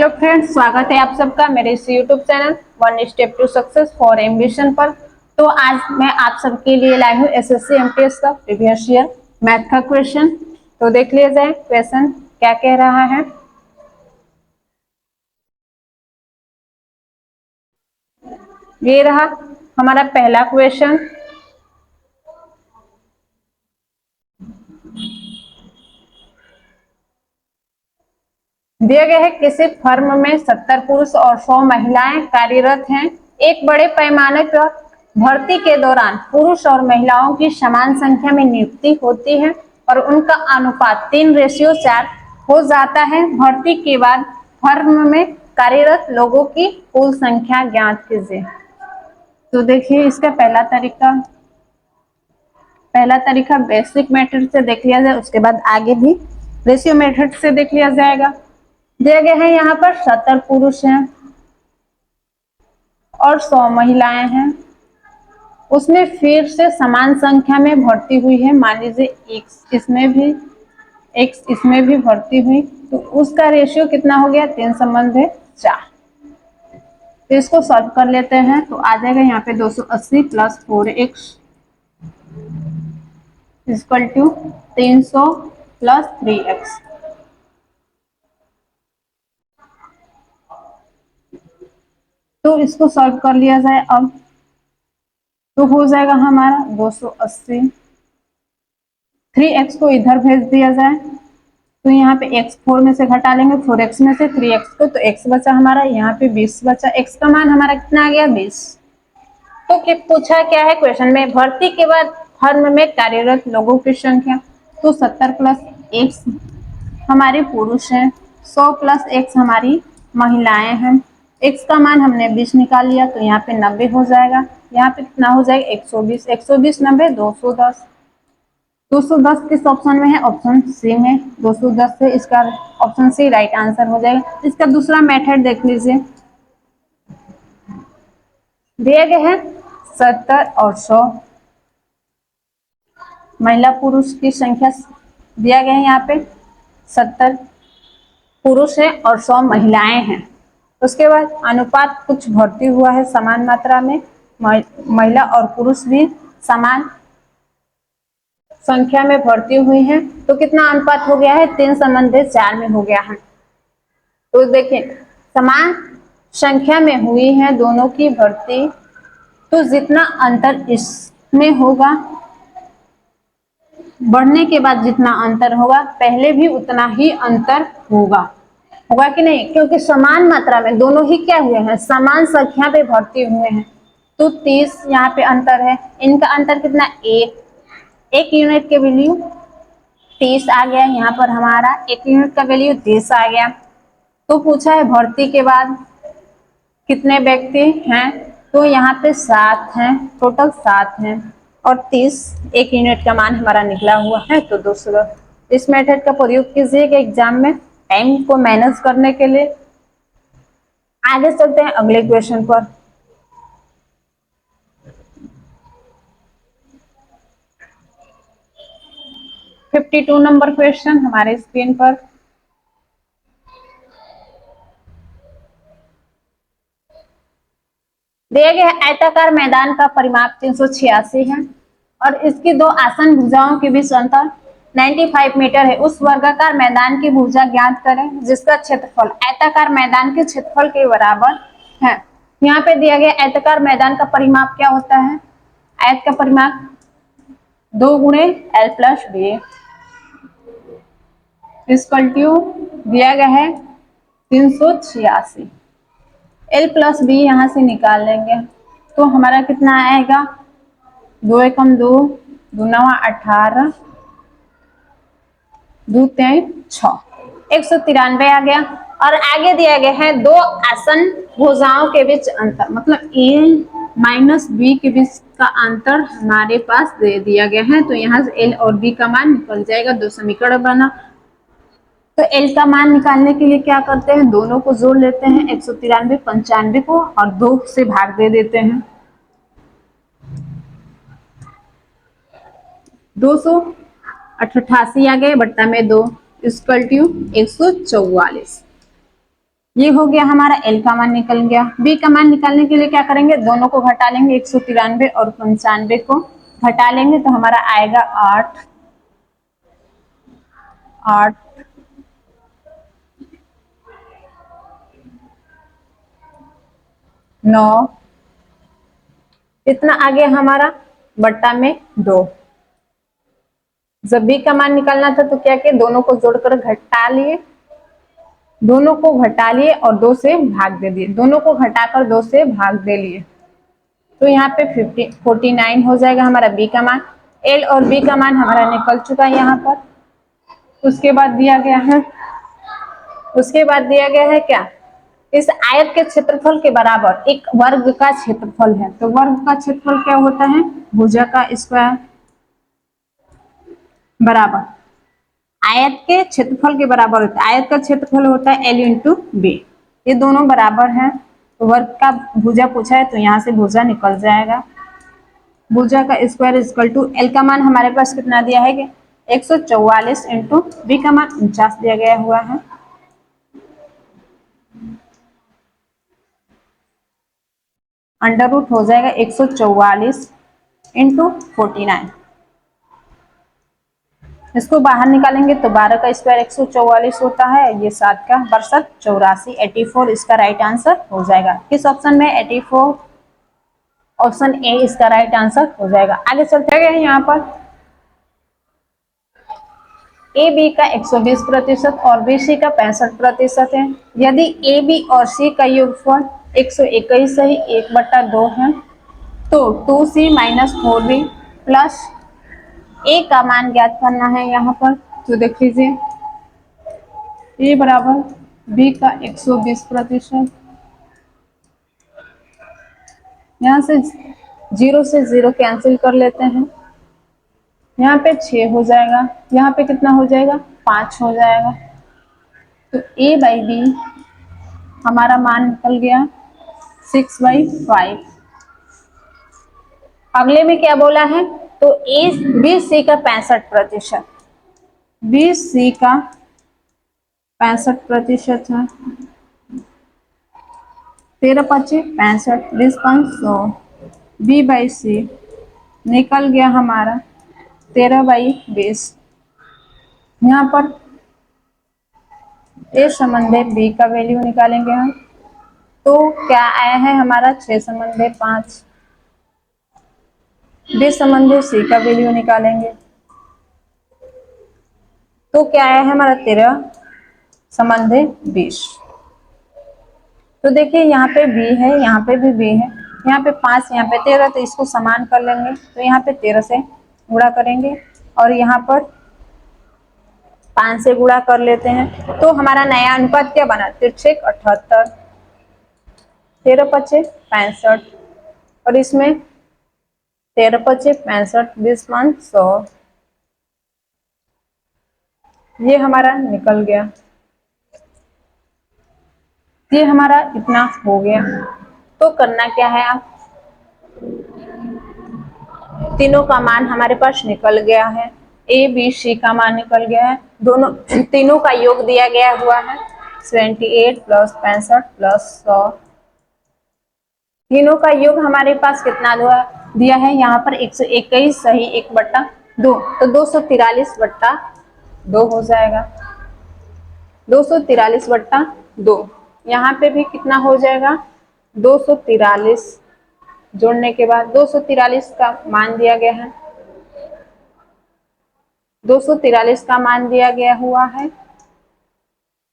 Hello friends, स्वागत है आप सबका मेरे इस YouTube channel one step to success for ambition पर। तो आज मैं आप सबके लिए लाई हूँ एसएससी एमटीएस का प्रीवियस ईयर मैथ का क्वेश्चन। तो देख लिया जाए क्वेश्चन क्या कह रहा है। ये रहा हमारा पहला क्वेश्चन। दिया गया है किसी फर्म में 70 पुरुष और 100 महिलाएं कार्यरत हैं। एक बड़े पैमाने पर भर्ती के दौरान पुरुष और महिलाओं की समान संख्या में नियुक्ति होती है और उनका अनुपात 3:4 हो जाता है। भर्ती के बाद फर्म में कार्यरत लोगों की कुल संख्या ज्ञात कीजिए। तो देखिए इसका पहला तरीका बेसिक मेथड से देख लिया जाए, उसके बाद आगे भी रेशियो मेथड से देख लिया जाएगा। दिए गए हैं यहाँ पर 70 पुरुष हैं और 100 महिलाएं हैं। उसमें फिर से समान संख्या में भर्ती हुई है। मान लीजिए एक्स इसमें भी भर्ती हुई, तो उसका रेशियो कितना हो गया? 3:4। तो इसको सॉल्व कर लेते हैं तो आ जाएगा यहाँ पे 280 + 4x = 300 + 3x। तो इसको सॉल्व कर लिया जाए अब, तो हो जाएगा हमारा 280। 3x को इधर भेज दिया जाए तो यहाँ पे x 4 में से घटा लेंगे, 4x में से 3x को, तो x बचा हमारा यहाँ पे 20 बचा। x का मान हमारा कितना आ गया? 20। तो पूछा क्या है क्वेश्चन में? भर्ती के बाद फर्म में कार्यरत लोगों की संख्या। तो 70 + x हमारे पुरुष हैं, 100 + x हमारी महिलाएं हैं। x का मान हमने 20 निकाल लिया तो यहाँ पे 90 हो जाएगा। यहाँ पे कितना हो जाएगा? 120। 120 90 210। 210 किस ऑप्शन में है? ऑप्शन सी में। 210 से इसका ऑप्शन सी राइट आंसर हो जाएगा। इसका दूसरा मेथड देख लीजिए। दिए गए हैं 70 और 100 महिला पुरुष की संख्या दिया गया है। यहाँ पे 70 पुरुष है और 100 महिलाएं हैं। उसके बाद अनुपात कुछ भर्ती हुआ है समान मात्रा में, महिला और पुरुष भी समान संख्या में भर्ती हुई है। तो कितना अनुपात हो गया है? 3:4 में हो गया है। तो देखिए समान संख्या में हुई है दोनों की भर्ती, तो जितना अंतर इसमें होगा, बढ़ने के बाद जितना अंतर होगा पहले भी उतना ही अंतर होगा। होगा कि नहीं? क्योंकि समान मात्रा में दोनों ही क्या हुए हैं? समान संख्या पे भर्ती हुए हैं। तो 30 यहाँ पे अंतर है। इनका अंतर कितना? एक यूनिट के वैल्यू 30 आ गया। यहाँ पर हमारा 1 यूनिट का वैल्यू 30 आ गया। तो पूछा है भर्ती के बाद कितने व्यक्ति हैं? तो यहाँ पे 7 हैं, टोटल 7 हैं और 30 1 यूनिट का मान हमारा निकला हुआ है। तो 210 इस मेथड का प्रयोग कीजिएगा एग्जाम में टाइम को मैनेज करने के लिए। आगे चलते हैं अगले क्वेश्चन पर। फिफ्टी 52 नंबर क्वेश्चन हमारे स्क्रीन पर। दिए गए आयताकार मैदान का परिमाप 386 है और इसकी दो आसन भुजाओं के बीच अंतर 95 मीटर है। उस वर्गाकार मैदान की भुजा ज्ञात करें जिसका क्षेत्रफल आयताकार मैदान के क्षेत्रफल के बराबर है। यहाँ पे दिया गया आयताकार मैदान का परिमाप क्या होता है? आयत का परिमाप 2 × L + B दिया गया है 386। L + B यहाँ से निकाल लेंगे तो हमारा कितना आएगा? 2 एकम 2, 2 नवा 18, 2 3 6, 193 आ गया। और आगे दिया गया है दो आसन भुजाओं के बीच अंतर, मतलब A - B के बीच का अंतर हमारे पास दे दिया गया है। तो यहाँ से L और B का मान निकल जाएगा। दो समीकरण बना, तो L का मान निकालने के लिए क्या करते हैं? दोनों को जोड़ लेते हैं, 193 95 को, और 2 से भाग दे देते हैं। 288 आ गए बट्टा में 2 = 144। ये हो गया हमारा एल का मान निकल गया। बी का मान निकालने के लिए क्या करेंगे, दोनों को घटा लेंगे, 193 और 95 को घटा लेंगे तो हमारा आएगा 8 8 9, इतना आ गया हमारा बट्टा में 2। जब बी का मान निकालना था तो क्या किया, दोनों को जोड़कर घटा लिए, दोनों को घटा लिए और 2 से भाग दे दिए, दोनों को घटाकर 2 से भाग दे लिए, तो यहाँ पे 49 हो जाएगा हमारा बी का मान। एल और बी का मान हमारा निकल चुका है यहाँ पर। उसके बाद दिया गया है, उसके बाद दिया गया है क्या, इस आयत के क्षेत्रफल के बराबर एक वर्ग का क्षेत्रफल है। तो वर्ग का क्षेत्रफल क्या होता है, भुजा का स्क्वायर बराबर आयत के क्षेत्रफल के बराबर होता है। आयत का क्षेत्रफल होता है एल इंटू बी, ये दोनों बराबर हैं। तो वर्ग का भुजा पूछा है तो यहाँ से भुजा निकल जाएगा। भुजा का स्क्वायर इक्वल टू एल का मान हमारे पास कितना दिया है कि 144 इंटू बी का मान 49 दिया गया हुआ है। अंडर रूट हो जाएगा 144 इंटू 49, इसको बाहर निकालेंगे तो 12 का स्क्वायर 144 होता है, ये 7 का 62 84 84 इसका राइट आंसर हो जाएगा। किस ऑप्शन में, 84, ऑप्शन ए इसका राइट आंसर हो जाएगा। आगे चलते गए यहाँ पर ए बी का 120% और बी सी का 65% है। यदि ए बी और सी का योगफल 121 है, 1/2 है, तो 2c माइनस 4b प्लस ए का मान ज्ञात करना है यहाँ पर। तो देख लीजिए ए बराबर बी का 120%, यहाँ से 0 से 0 कैंसिल कर लेते हैं, यहाँ पे 6 हो जाएगा, यहाँ पे कितना हो जाएगा 5 हो जाएगा। तो ए बाई बी हमारा मान निकल गया 6/5। अगले में क्या बोला है, तो ए बी सी का 65%, बी सी का 65% है, 13 पच्चीस 65, 20 100, बी बाई सी निकल गया हमारा 13/20। यहाँ पर ए संबंधे बी का वैल्यू निकालेंगे हम, तो क्या आया है हमारा 6 संबंधे 5। बी संबंधे सी का वैल्यू निकालेंगे तो क्या आया है हमारा 13 संबंधे 20। तो देखिए यहाँ पे बी है, यहाँ पे भी बी है, यहाँ पे 5, यहाँ पे 13, तो इसको समान कर लेंगे, तो यहाँ पे 13 से गुणा करेंगे और यहाँ पर 5 से गुणा कर लेते हैं, तो हमारा नया अनुपात क्या बना, 73 78, 13 पच्चीस 65 और इसमें 13 पच्चीस 65 20 100, ये हमारा निकल गया, ये हमारा इतना हो गया। तो करना क्या है, आप तीनों का मान हमारे पास निकल गया है, ए बी सी का मान निकल गया है, दोनों तीनों का योग दिया गया हुआ है 78 प्लस 65 प्लस 100, तीनों का योग हमारे पास कितना दिया है यहाँ पर 121 सही 1/2, तो 243/2 हो जाएगा, 243/2। यहाँ पे भी कितना हो जाएगा 243, जोड़ने के बाद 243 का मान दिया गया है, 243 का मान दिया गया हुआ है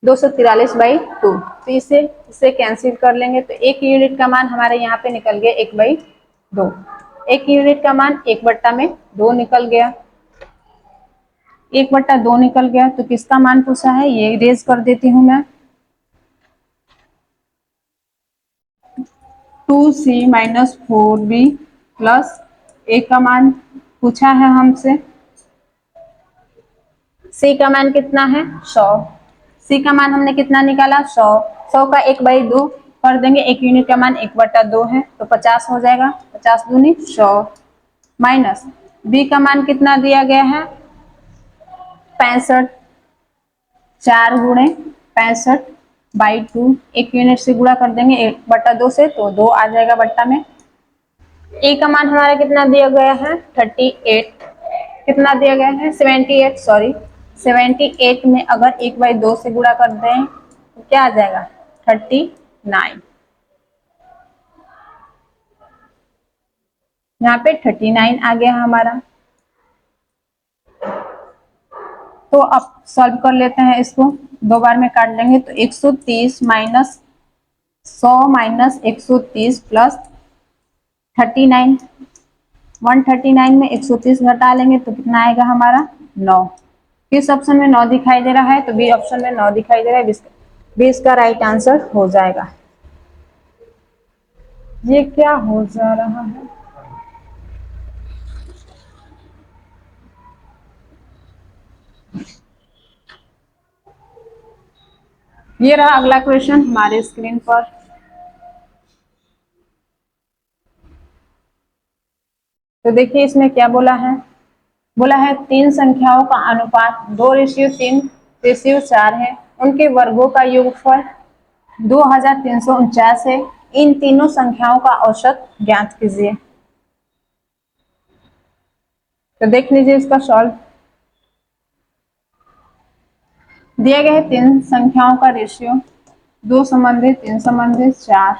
243/2, तो इसे कैंसिल कर लेंगे, तो एक यूनिट का मान हमारे यहाँ पे निकल गया 1/2, एक यूनिट का मान 1/2 निकल गया, 1/2 निकल गया। तो किसका मान पूछा है, ये इरेज कर देती हूँ मैं, 2c माइनस 4b प्लस ए का मान पूछा है हमसे, सी का मान कितना है 100, सी का मान हमने कितना निकाला 100, 100 का 1/2 कर देंगे, एक यूनिट का मान 1/2 है तो 50 हो जाएगा, 50 दूनी 100 माइनस बी का मान कितना दिया गया है 65, 4 गुणे 65 बाई 2, एक यूनिट से गुणा कर देंगे 1/2 से, तो 2 आ जाएगा बट्टा में। ए का मान हमारा कितना दिया गया है 38, कितना दिया गया है 78, सॉरी 78 में अगर 1/2 से गुणा कर दें तो क्या आ जाएगा 39, यहाँ पे 39 आ गया हमारा। तो अब सॉल्व कर लेते हैं इसको, 2 बार में काट लेंगे तो 130 माइनस 100 माइनस 130 प्लस 39, 139 में 130 घटा लेंगे तो कितना आएगा हमारा 9। किस ऑप्शन में 9 दिखाई दे रहा है, तो बी ऑप्शन में 9 दिखाई दे रहा है, बी इसका राइट आंसर हो जाएगा। ये क्या हो जा रहा है, ये रहा अगला क्वेश्चन हमारे स्क्रीन पर। तो देखिए इसमें क्या बोला है, बोला है 3 संख्याओं का अनुपात 2:3:4 है, उनके वर्गों का योगफल 2349 है, इन तीनों संख्याओं का औसत ज्ञात कीजिए। तो देख लीजिए इसका सॉल्व, दिया गया है 3 संख्याओं का रेशियो 2 संबंधित 3 संबंधित 4।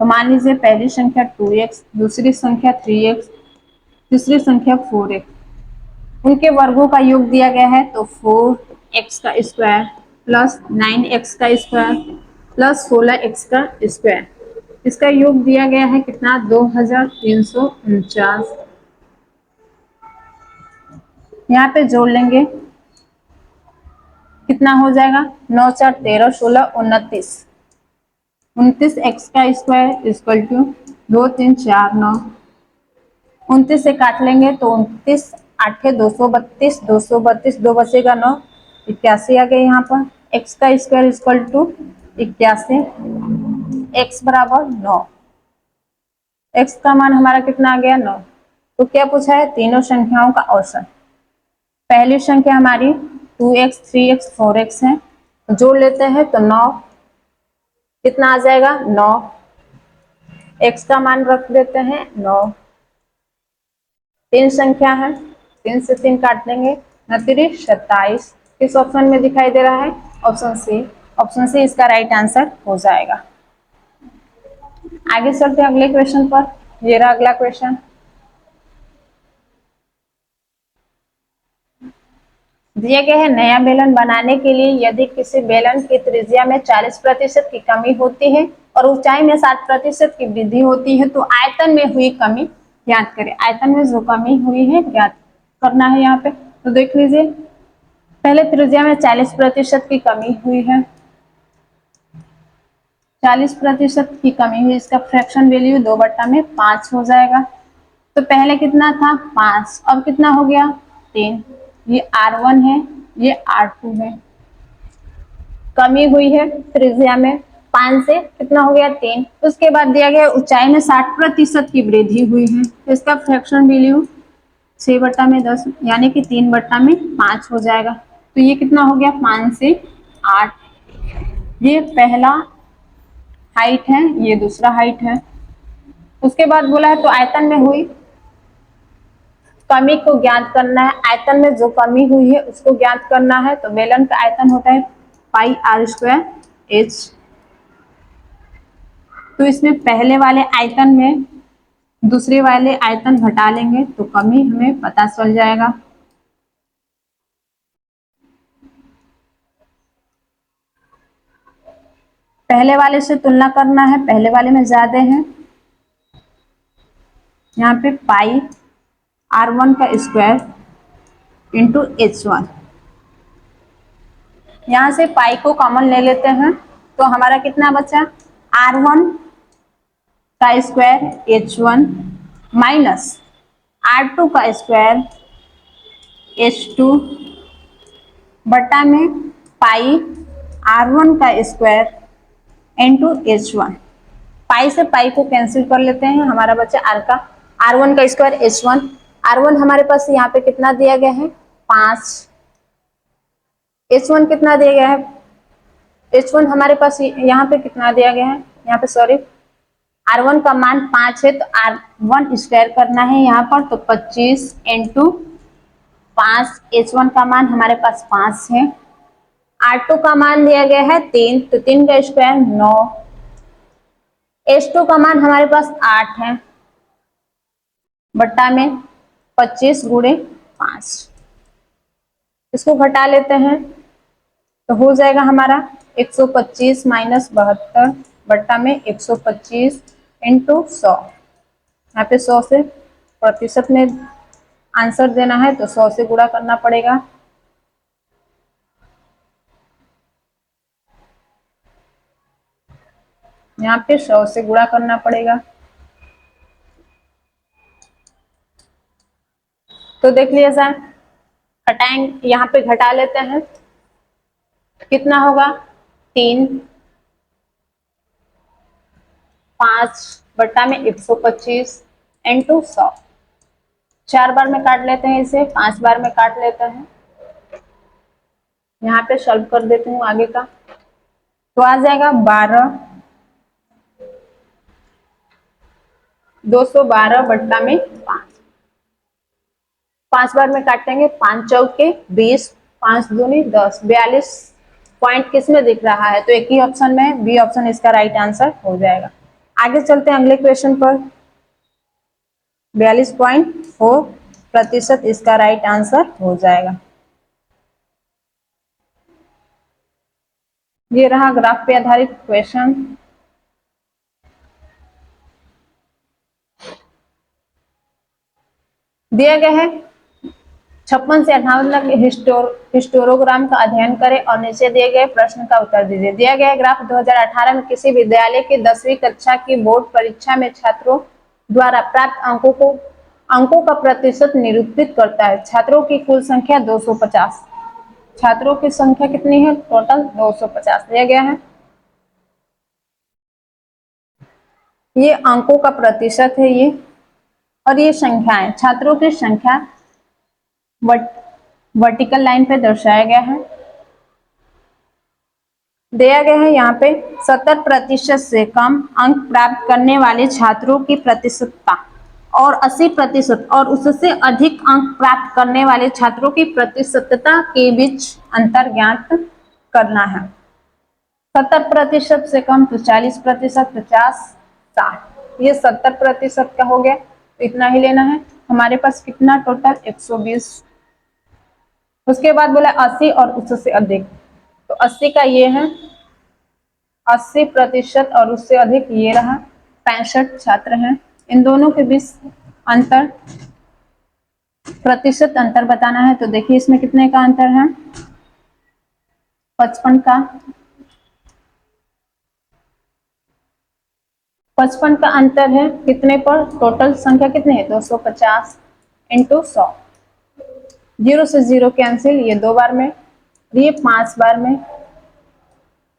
तो मान लीजिए पहली संख्या 2x, दूसरी संख्या 3x, तीसरी संख्या 4x, उनके वर्गों का योग दिया गया है, तो 4x का स्क्वायर प्लस 9x का स्क्वायर प्लस 16x का स्क्वायर, इसका योग दिया गया है कितना 2349। यहाँ पे जोड़ लेंगे कितना हो जाएगा 9 4 13 16 29, 29x का स्क्वायर इक्वल टू 2 3 4 9, 29 से काट लेंगे तो 29 8 232, 232 2 बचेगा 9, 81 आ गया यहाँ पर। x का स्क्वायर इक्वल टू 81, x बराबर 9, x का मान हमारा कितना आ गया 9। तो क्या पूछा है तीनों संख्याओं का औसत, पहली संख्या हमारी 2x 3x 4x है, जोड़ लेते हैं तो 9, कितना आ जाएगा 9, x का मान रख देते हैं 9, 3 संख्या है 3 से 3 काट देंगे 27, किस ऑप्शन में दिखाई दे रहा है ऑप्शन सी, ऑप्शन सी इसका राइट आंसर हो जाएगा। आगे चलते हैं अगले क्वेश्चन पर, ये रहा अगला क्वेश्चन। दिया गया है नया बेलन बनाने के लिए यदि किसी बेलन की त्रिज्या में 40% की कमी होती है और ऊंचाई में 60% की वृद्धि होती है, तो आयतन में हुई कमी ज्ञात करें। आयतन में जो कमी हुई है ज्ञात करना है यहाँ पे। तो देख लीजिए पहले त्रिज्या में 40% की कमी हुई है, 40% की कमी हुई, इसका फ्रैक्शन वैल्यू 2/5 हो जाएगा। तो पहले कितना था 5, अब कितना हो गया 3, ये R1 है ये R2 है, कमी हुई है त्रिज्या में 5 से कितना हो गया 3। उसके बाद दिया गया ऊंचाई में 60% की वृद्धि हुई है, तो इसका फ्रैक्शन वैल्यू 6/10 यानी कि 3/5 हो जाएगा। तो ये कितना हो गया 5 से 8, ये पहला हाइट है ये दूसरा हाइट है। उसके बाद बोला है तो आयतन में हुई कमी को ज्ञात करना है, आयतन में जो कमी हुई है उसको ज्ञात करना है। तो बेलन का आयतन होता है पाई आर स्क्वायर एच, तो इसमें पहले वाले आयतन में दूसरे वाले आयतन घटा लेंगे तो कमी हमें पता चल जाएगा। पहले वाले से तुलना करना है, पहले वाले में ज्यादा है, यहाँ पे पाई R1 का स्क्वायर इंटू H1, यहाँ से पाई को कॉमन ले लेते हैं तो हमारा कितना बचा R1 का स्क्वायर H1 माइनस R2 का स्क्वायर H2 बटा में पाई R1 का स्क्वायर इंटू H1, पाई से पाई को कैंसिल कर लेते हैं, हमारा बचा R का R1 का स्क्वायर H1, R1 हमारे पास यहाँ पे कितना दिया गया है 5, H1 कितना दिया गया है H1 हमारे पास यहाँ पे कितना दिया गया है, यहाँ पे सॉरी R1 का मान 5 है तो R1 स्क्वायर करना है यहाँ पर, तो 25 इंटू 5। H1 का मान हमारे पास 5 है। R2 का मान दिया गया है 3, तो 3 का स्क्वायर 9। H2 का मान हमारे पास 8 है, बट्टा में 25 गुणे 5। इसको घटा लेते हैं तो हो जाएगा हमारा 125 माइनस 72 बट्टा में 125 इंटू 100। यहाँ पे 100 से प्रतिशत में आंसर देना है तो 100 से गुणा करना पड़ेगा। यहाँ पे 100 से गुणा करना पड़ेगा। तो देख लिया जाए, घटाएंगे, यहाँ पे घटा लेते हैं, कितना होगा 3, 5 बट्टा में 125 इंटू 100। 4 बार में काट लेते हैं, इसे 5 बार में काट लेते हैं। यहाँ पे सॉल्व कर देती हूँ आगे का, तो आ जाएगा 12, 212 बट्टा में 5। 5 बार में काटेंगे, 5 चौके 20, 5 दूनी 10, 42 पॉइंट किस में दिख रहा है, तो एक ही ऑप्शन में बी ऑप्शन इसका राइट आंसर हो जाएगा। आगे चलते हैं अगले क्वेश्चन पर। 42.4% इसका राइट आंसर हो जाएगा। ये रहा ग्राफ पे आधारित क्वेश्चन। दिया गया है 56 से 58 तक हिस्टोग्राम का अध्ययन करें और नीचे दिए गए प्रश्न का उत्तर दीजिए। दिया गया ग्राफ 2018 में किसी विद्यालय की 10वीं कक्षा की बोर्ड परीक्षा में छात्रों द्वारा प्राप्त अंकों का प्रतिशत निरूपित करता है। छात्रों की कुल संख्या 250। छात्रों की संख्या कितनी है, टोटल 250 दिया गया है। ये अंकों का प्रतिशत है ये, और ये संख्याएं, छात्रों की संख्या वर्टिकल लाइन पे दर्शाया गया है। दिया गया है यहाँ पे 70% से कम अंक प्राप्त करने वाले छात्रों की प्रतिशतता और 80% और उससे अधिक अंक प्राप्त करने वाले छात्रों की प्रतिशतता के बीच अंतर ज्ञात करना है। 70% से कम तो 40%, 50, 60। ये 70% का हो गया, तो इतना ही लेना है। हमारे पास कितना टोटल 120। उसके बाद बोला 80 और उससे अधिक, तो 80 का ये है 80% और उससे अधिक ये रहा 65 छात्र हैं। इन दोनों के बीच अंतर, प्रतिशत अंतर बताना है, तो देखिए इसमें कितने का अंतर है, 55 का। 55 का अंतर है कितने पर, टोटल संख्या कितनी है 250 इंटू 100। 0 से 0 कैंसिल, ये 2 बार में, ये 5 बार में,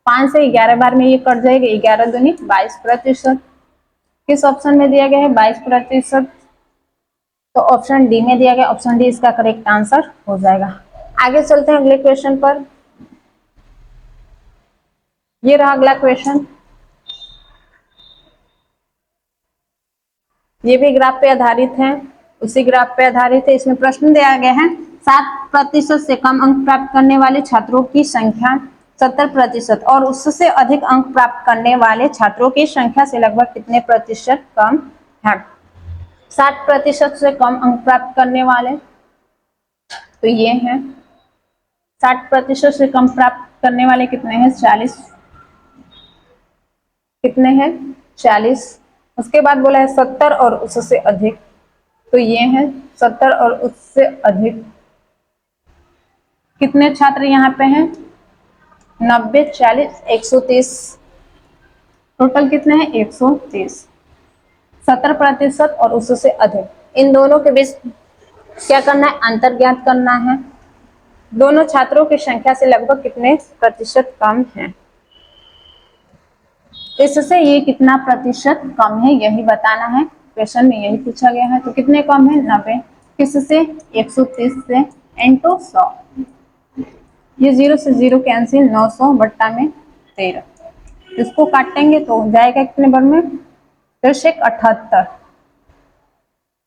5 से 11 बार में ये कट जाएगा, 11 दूनी 22%। किस ऑप्शन में दिया गया है 22%, तो ऑप्शन डी में दिया गया। ऑप्शन डी इसका करेक्ट आंसर हो जाएगा। आगे चलते हैं अगले क्वेश्चन पर। ये रहा अगला क्वेश्चन, ये भी ग्राफ पे आधारित है, उसी ग्राफ पे आधारित है। इसमें प्रश्न दिया गया है 7% से कम अंक प्राप्त करने वाले छात्रों की संख्या 70% और उससे अधिक अंक प्राप्त करने वाले छात्रों की संख्या से लगभग कितने प्रतिशत कम है। 60% से कम अंक प्राप्त करने वाले तो ये हैं, 60% से कम प्राप्त करने वाले कितने हैं 40, कितने हैं 40। उसके बाद बोला है 70 और उससे अधिक, तो ये है 70 और उससे अधिक। कितने छात्र यहाँ पे हैं 90, 40, 130, टोटल कितने हैं 130। 70% और उससे अधिक, इन दोनों के बीच क्या करना है, अंतर ज्ञात करना है। दोनों छात्रों की संख्या से लगभग कितने प्रतिशत कम है, इससे ये कितना प्रतिशत कम है यही बताना है। क्वेश्चन में यही पूछा गया है। तो कितने कम है 90, किससे 130 से इंटू 100। ये 0 से 0 कैंसिल, 900 बट्टा में 13। इसको काटेंगे तो हो जाएगा कितने बार में, 78।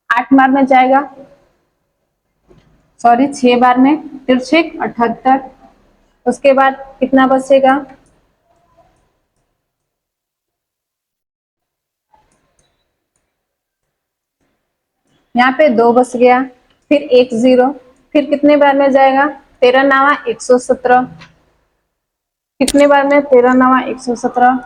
8 बार में जाएगा, सॉरी 6 बार में, 78। उसके बाद कितना बचेगा, यहाँ पे 2 बच गया, फिर 1 0, फिर कितने बार में जाएगा, 13 9 117। कितने बार में, 13 9 117।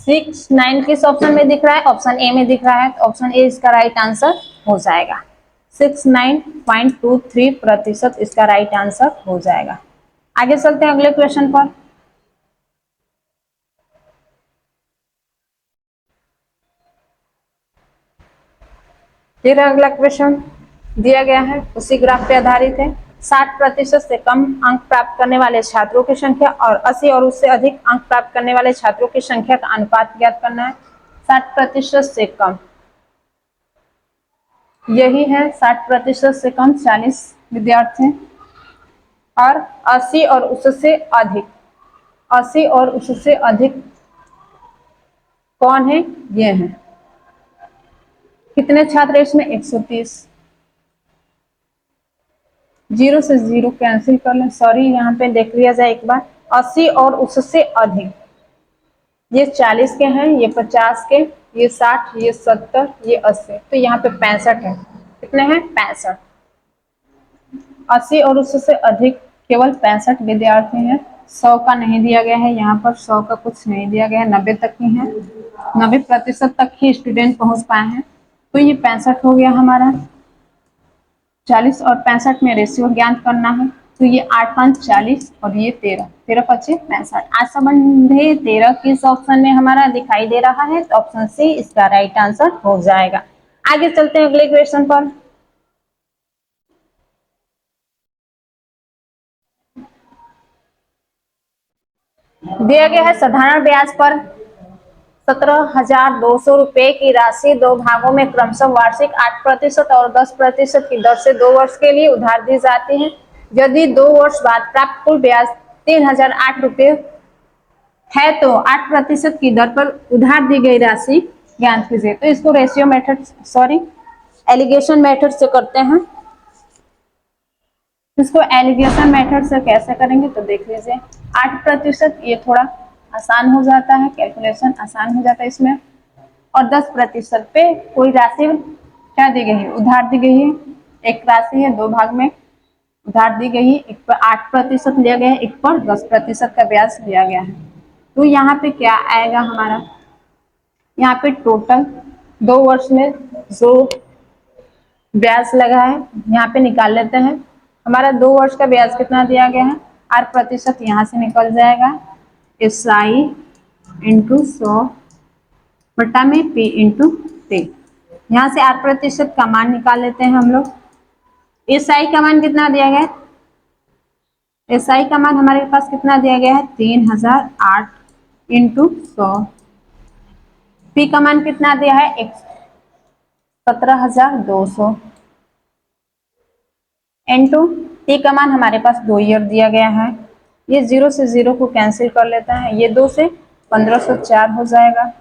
6 9 किस ऑप्शन में दिख रहा है, ऑप्शन ए में दिख रहा है, तो ऑप्शन ए इसका राइट आंसर हो जाएगा। 69.23% इसका राइट आंसर हो जाएगा। आगे चलते हैं अगले क्वेश्चन पर। फिर अगला क्वेश्चन दिया गया है, उसी ग्राफ पे आधारित है। 60% से कम अंक प्राप्त करने वाले छात्रों की संख्या और 80 और उससे अधिक अंक प्राप्त करने वाले छात्रों की संख्या का अनुपात ज्ञात करना है। 60% से कम, यही है 60% से कम 40 विद्यार्थी, और 80 और उससे अधिक, 80 और उससे अधिक कौन है, ये है। कितने छात्र इसमें, 130। 0 से 0 कैंसिल कर लें, सॉरी यहाँ पे देख लिया जाए एक बार। 80 और उससे अधिक, ये 40 के हैं, ये 50 के, ये 60, ये 70, ये 80, तो यहाँ पे 65 है। कितने हैं, 65। 80 और उससे अधिक केवल 65 विद्यार्थी हैं। 100 का नहीं दिया गया है, यहाँ पर 100 का कुछ नहीं दिया गया है, 90 तक ही है, 90% तक ही स्टूडेंट पहुंच पाए हैं। तो ये 65 हो गया हमारा। 40 और 65 में रेशियो ज्ञात करना है, तो ये 8 5 40 और ये 13, 13 25 65। आज संबंधे 13 किस ऑप्शन में हमारा दिखाई दे रहा है, तो ऑप्शन सी इसका राइट आंसर हो जाएगा। आगे चलते हैं अगले क्वेश्चन पर। दिया गया है साधारण ब्याज पर 17,200 रुपए की राशि दो भागों में क्रमशः वार्षिक 8% और 10% की दर से 2 वर्ष के लिए उधार दी जाती है। यदि 2 वर्ष बाद प्राप्त कुल ब्याज 3,008 रुपए है तो 8% की दर पर उधार दी गई राशि ज्ञात कीजिए। तो इसको ratio method, sorry alligation method से करते हैं। इसको एलिगेशन मेथड से कैसे करेंगे तो देख लीजिए। 8%, ये थोड़ा आसान हो जाता है, कैलकुलेशन आसान हो जाता है इसमें। और 10% पे कोई राशि क्या दी गई है, उधार दी गई है। एक राशि है, 2 भाग में उधार दी गई है, एक पर 8% लिया गया है, एक पर 10% का ब्याज दिया गया है। तो यहाँ पे क्या आएगा हमारा, यहाँ पे टोटल 2 वर्ष में जो ब्याज लगा है यहाँ पे निकाल लेते हैं। हमारा 2 वर्ष का ब्याज कितना दिया गया है, 8% यहाँ से निकल जाएगा, SI इंटू 100 बटा में P इंटू T। यहाँ से 8% का मान निकाल लेते हैं हम लोग। SI का मान कितना दिया गया है, SI का मान हमारे पास कितना दिया गया है, 3008 इंटू 100। P का मान कितना दिया है, 17,200 इंटू T का मान हमारे पास 2 ईयर दिया गया है। ये 0 से 0 को कैंसिल कर लेता है, ये 2 से 1504 हो जाएगा।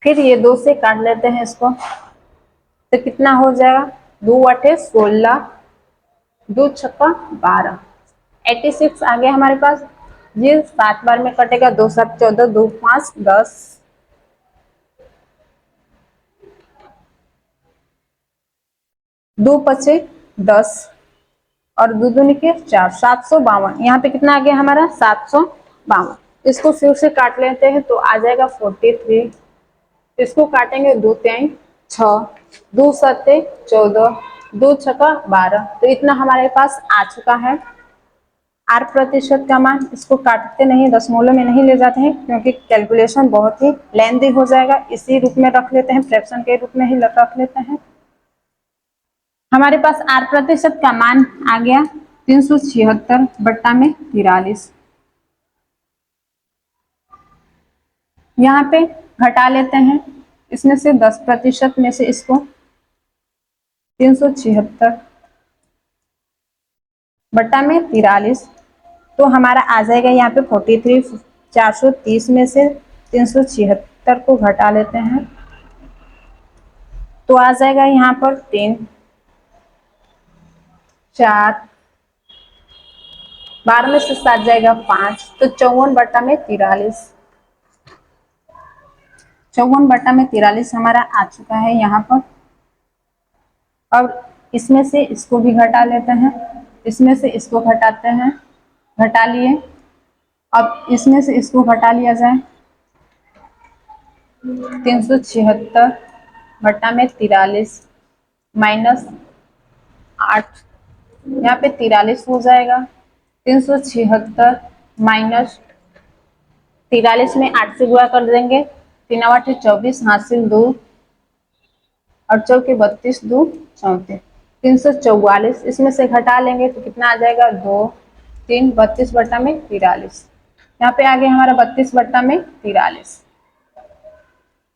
फिर ये 2 से काट लेते हैं इसको, तो कितना हो जाएगा, 2 8 16, 2 छक्का 12, 86 आ गया हमारे पास। ये 7 बार में कटेगा, 2 7 14, 2 5 10, 2 पचे 10 और 2 दूनी के 4, 752। यहाँ पे कितना आ गया हमारा, 752। इसको फिर से काट लेते हैं तो आ जाएगा 43। इसको काटेंगे, 2 3 6, 2 7 14, 2 छक्का 12, तो इतना हमारे पास आ चुका है। 8% का मान, इसको काटते नहीं, दशमलव में नहीं ले जाते हैं क्योंकि कैलकुलेशन बहुत ही लेंथी हो जाएगा, इसी रूप में रख लेते हैं, फ्रैक्शन के रूप में ही रख लेते हैं। हमारे पास 8% का मान आ गया 376 बट्टा में 43। यहाँ पे घटा लेते हैं, इसमें से 10% में से इसको 376 बट्टा में 43, तो हमारा आ जाएगा यहाँ पे 43। 430 में से 376 को घटा लेते हैं तो आ जाएगा यहाँ पर 3, 4, 12 में से 7 जाएगा 5, तो 54/43। 54/43 हमारा आ चुका है यहाँ पर। अब इसमें से इसको भी घटा लेते हैं, इसमें से इसको घटाते हैं, घटा लिए। अब इसमें से इसको घटा लिया जाए, 376/43 माइनस 8, यहाँ पे 43 हो जाएगा। 376 माइनस 43 में 8 से गुणा कर देंगे, 3 8 24, हासिल 2 और चौके 32, 2 34, 344। इसमें से घटा लेंगे तो कितना आ जाएगा 2, 3, 32/43। यहाँ पे आ गया हमारा 32/43।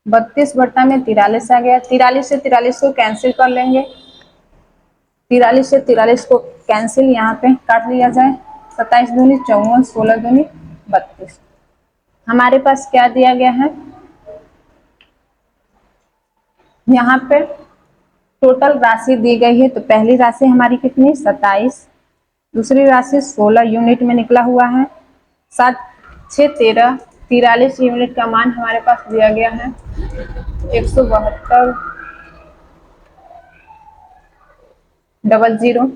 32/43 आ गया। 43 से 43 को कैंसिल कर लेंगे, 43 से 43 को कैंसिल यहाँ पे काट लिया जाए। 27 दूनी 54, 16 दूनी 32। हमारे पास क्या दिया गया है, यहाँ पे टोटल राशि दी गई है। तो पहली राशि हमारी कितनी 27, दूसरी राशि 16 यूनिट में निकला हुआ है, 7 6 13, 43 यूनिट का मान हमारे पास दिया गया है 172,00।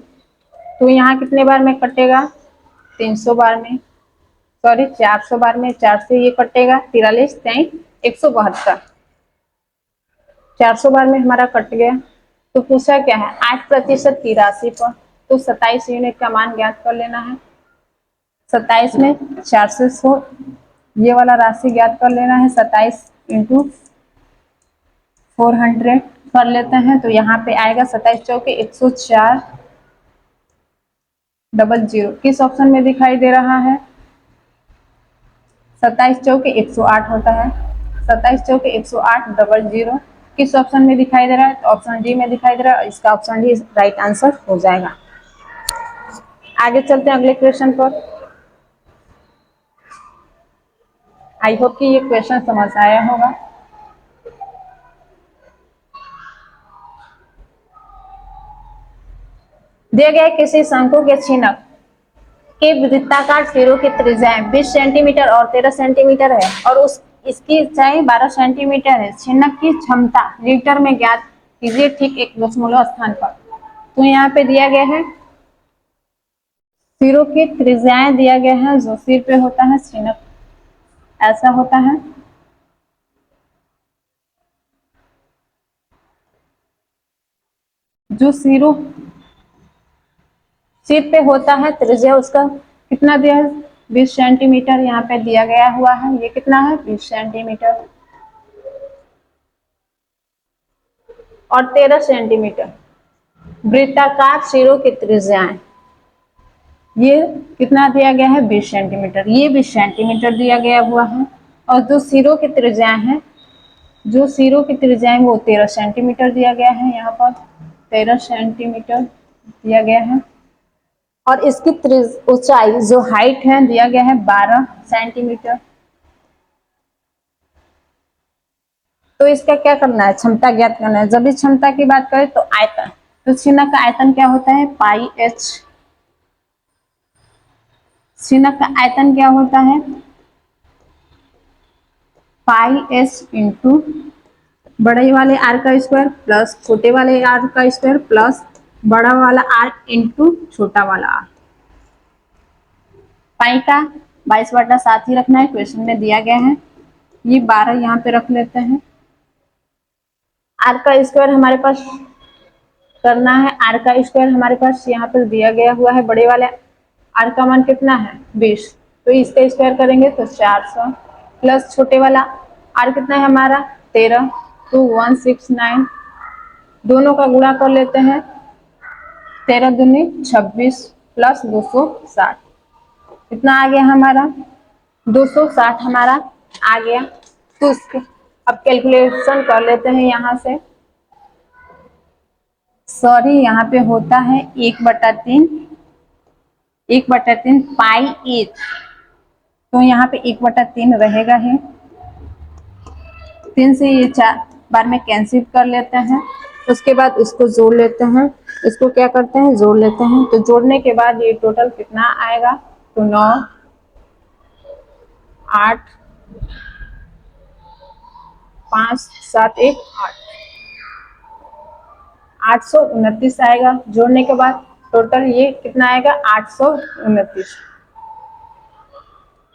तो यहाँ कितने बार में कटेगा, 300 बार में, सॉरी 400 बार में। 4 से ये कटेगा, 43 3 172, 400 बार में हमारा कट गया। तो पूछा क्या है 8% की राशि पर, तो 27 यूनिट का मान ज्ञात कर लेना है। 27 में 4 से 100 ये वाला राशि ज्ञात कर लेना है। 27 इंटू 400 कर लेते हैं तो यहाँ पे आएगा 27 चौके 104 00। किस ऑप्शन में दिखाई दे रहा है, 27 चौके 108 होता है। 27 चौके 108 00 किस ऑप्शन में दिखाई दे रहा है, तो ऑप्शन डी में दिखाई दे रहा है। इसका ऑप्शन डी राइट आंसर हो जाएगा। आगे चलते हैं अगले क्वेश्चन पर। आई होप कि ये क्वेश्चन समझ आया होगा। दिए गए किसी शंकु के छिनक के वृत्ताकार सिरों की त्रिज्याएं 20 सेंटीमीटर और 13 सेंटीमीटर है और इसकी ऊंचाई 12 सेंटीमीटर है। छिनक की क्षमता लीटर में ज्ञात कीजिए ठीक एक दशमलव स्थान पर। तो यहाँ पे दिया गया है सिरों की त्रिज्याएं दिया गया है। जो सिर पे होता है छिनक ऐसा होता है, जो सिर पे होता है त्रिज्या उसका कितना दिया है 20 सेंटीमीटर यहाँ पे दिया गया हुआ है। ये कितना है 20 सेंटीमीटर और 13 सेंटीमीटर। वृत्ताकार सिरों की त्रिज्याएं ये कितना दिया गया है 20 सेंटीमीटर, ये 20 सेंटीमीटर दिया गया हुआ है। और जो सिरों की त्रिज्याएं हैं, जो सिरों की त्रिज्याएं वो 13 सेंटीमीटर दिया गया है। यहाँ पर 13 सेंटीमीटर दिया गया है और इसकी ऊंचाई जो हाइट है दिया गया है 12 सेंटीमीटर। तो इसका क्या करना है, क्षमता ज्ञात करना है। जब भी क्षमता की बात करें तो आयतन, तो छिनक का आयतन क्या होता है पाई एच। छिनक का आयतन क्या होता है पाई एच इंटू बड़े वाले आर का स्क्वायर प्लस छोटे वाले आर का स्क्वायर प्लस बड़ा वाला आर इंटू छोटा वाला आर। पाई का 22/7 ही रखना है, क्वेश्चन में दिया गया है। ये 12 यहाँ पे रख लेते हैं। आर का स्क्वायर हमारे पास करना है, आर का स्क्वायर हमारे पास यहाँ पर दिया गया हुआ है। बड़े वाले आर का मान कितना है 20, तो इसका स्क्वायर करेंगे तो 400 प्लस छोटे वाला आर कितना है हमारा 13, तो 169। दोनों का गुणा कर लेते हैं, 13 दूनी 26 प्लस 260 कितना आ गया हमारा 260 हमारा आ गया। तो इसके अब कैलकुलेशन कर लेते हैं यहाँ से। सॉरी यहाँ पे होता है 1/3 1/3 पाई 1, तो यहाँ पे 1/3 रहेगा ही। 3 से ये 4 बार में कैंसिल कर लेते हैं। उसके बाद इसको जोड़ लेते हैं, इसको क्या करते हैं, जोड़ लेते हैं। तो जोड़ने के बाद ये टोटल कितना आएगा, तो 9, 8, 5, 7, 1, 8, 829 आएगा। जोड़ने के बाद टोटल ये कितना आएगा, 829।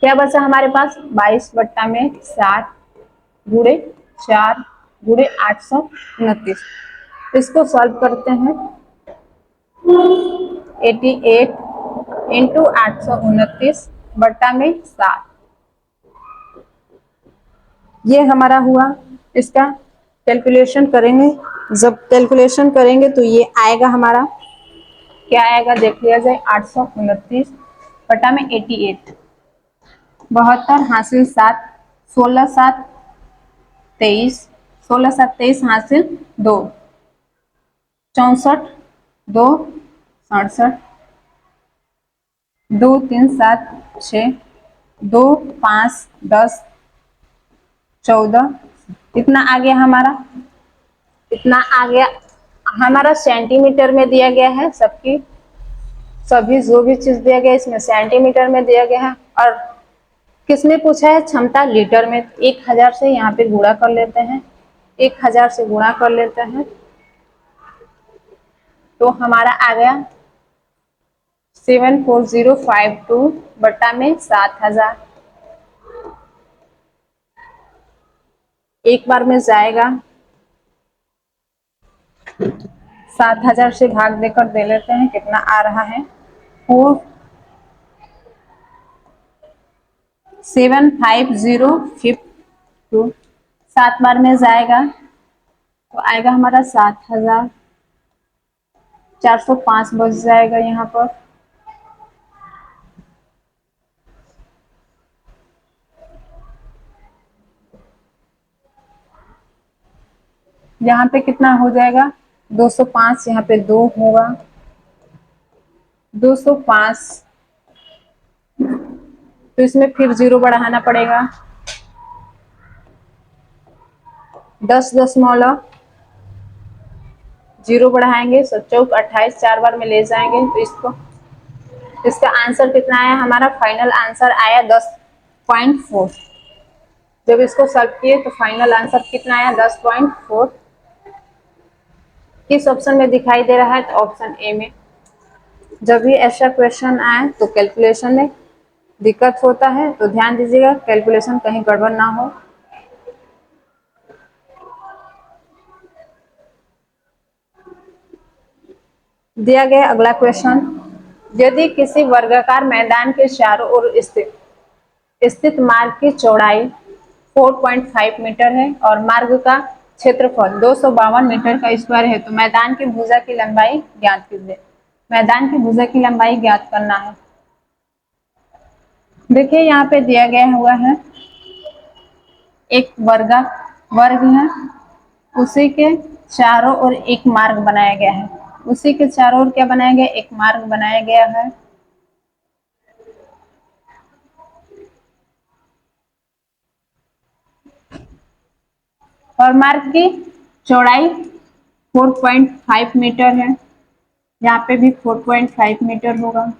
क्या बचा हमारे पास, 22/7 गुणे 4 गुणे 829। इसको सॉल्व करते हैं। 88 इंटू 829/7, ये हमारा हुआ। इसका कैलकुलेशन करेंगे, जब कैलकुलेशन करेंगे तो ये आएगा हमारा, क्या आएगा देख लिया जाए, 829/88। 72 हासिल 7, 16 7 23, 16 7 23 हासिल 2, 64 2 67, 2 3 7 6, 2 5 10 14, इतना आ गया हमारा, इतना आ गया हमारा। सेंटीमीटर में दिया गया है, सबकी सभी जो भी चीज दिया गया है इसमें सेंटीमीटर में दिया गया है। और किसने पूछा है, क्षमता लीटर में। 1000 से यहाँ पे गुणा कर लेते हैं, 1000 से गुणा कर लेते हैं, तो हमारा आ गया 74052/7000। एक बार में जाएगा, 7000 से भाग देकर दे लेते हैं, कितना आ रहा है, 475,052। 7 बार में जाएगा तो आएगा हमारा 7405 बच जाएगा यहाँ पर। यहाँ पे कितना हो जाएगा, 205, यहाँ पे 2 होगा, 205। तो इसमें फिर 0 बढ़ाना पड़ेगा, 10 0 बढ़ाएंगे, 7 28, 4 बार में ले जाएंगे तो इसका आंसर कितना आया, हमारा फाइनल आंसर आया 10.4। जब इसको सॉल्व किए तो फाइनल आंसर कितना आया, 10.4। किस ऑप्शन में दिखाई दे रहा है, तो ऑप्शन ए में। जब भी ऐसा क्वेश्चन आए तो कैलकुलेशन में दिक्कत होता है, तो ध्यान दीजिएगा कैलकुलेशन कहीं गड़बड़ ना हो। दिया गया अगला क्वेश्चन, यदि किसी वर्गाकार मैदान के चारों ओर स्थित मार्ग की चौड़ाई 4.5 मीटर है और मार्ग का क्षेत्रफल 252 मीटर का स्क्वायर है, तो मैदान की भुजा की लंबाई ज्ञात कीजिए। मैदान की भुजा की लंबाई ज्ञात करना है। देखिए यहाँ पे दिया गया हुआ है, एक वर्ग है, उसी के चारों ओर एक मार्ग बनाया गया है। उसी के चारों ओर क्या बनाया गया, एक मार्ग बनाया गया है। और मार्ग की चौड़ाई 4.5 मीटर है। यहाँ पे भी 4.5 मीटर होगा,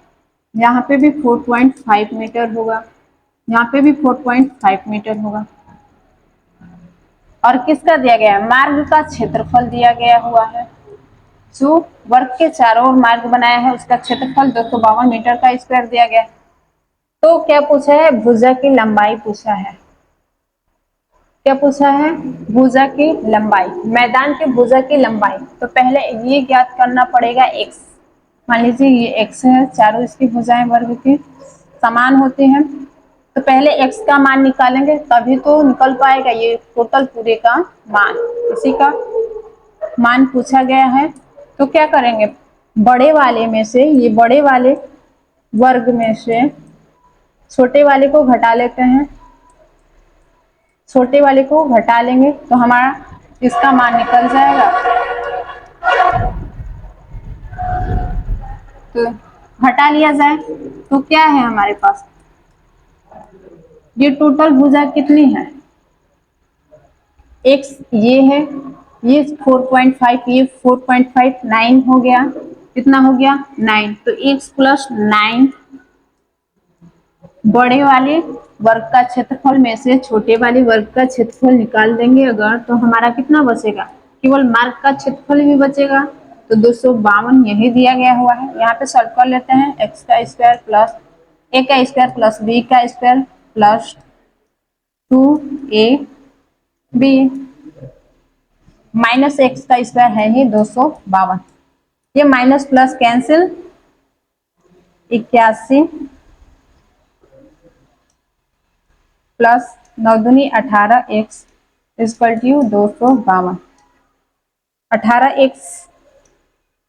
यहाँ पे भी 4.5 मीटर होगा, यहाँ पे भी 4.5 मीटर होगा। और किसका दिया गया है, मार्ग का क्षेत्रफल दिया गया हुआ है। जो वर्ग के चारों ओर मार्ग बनाया है उसका क्षेत्रफल 252 मीटर का स्क्वायर दिया गया। तो क्या पूछा है, भुजा की लंबाई पूछा है। क्या पूछा है, भुजा की लंबाई, मैदान के भुजा की लंबाई। तो पहले ये ज्ञात करना पड़ेगा x। मान लीजिए ये x है, चारों इसकी भुजाएं वर्ग की समान होती हैं, तो पहले x का मान निकालेंगे तभी तो निकल पाएगा ये टोटल पूरे का मान। इसी का मान पूछा गया है। तो क्या करेंगे, बड़े वाले में से, ये बड़े वाले वर्ग में से छोटे वाले को घटा लेते हैं, छोटे वाले को घटा लेंगे तो हमारा इसका मान निकल जाएगा। तो हटा लिया जाए तो क्या है हमारे पास, ये टोटल भुजा कितनी है, x ये है, ये 4.5, ये 4.5, 9 हो गया, कितना हो गया 9, तो x प्लस 9 बड़े वाले वर्ग का क्षेत्रफल में से छोटे वाले वर्ग का क्षेत्रफल निकाल देंगे अगर, तो हमारा कितना बचेगा, केवल मार्ग का क्षेत्रफल भी बचेगा। तो 252 यही दिया गया हुआ है, यहाँ पे सॉल्व कर लेते हैं, एक्स का स्क्वायर प्लस ए का स्क्वायर प्लस बी का square plus 2ab minus x का स्क्वायर है ही 252, ये माइनस प्लस कैंसिल, 81 प्लस 9 दूनी 18 एक्स इक्वल टू 252, 18 एक्स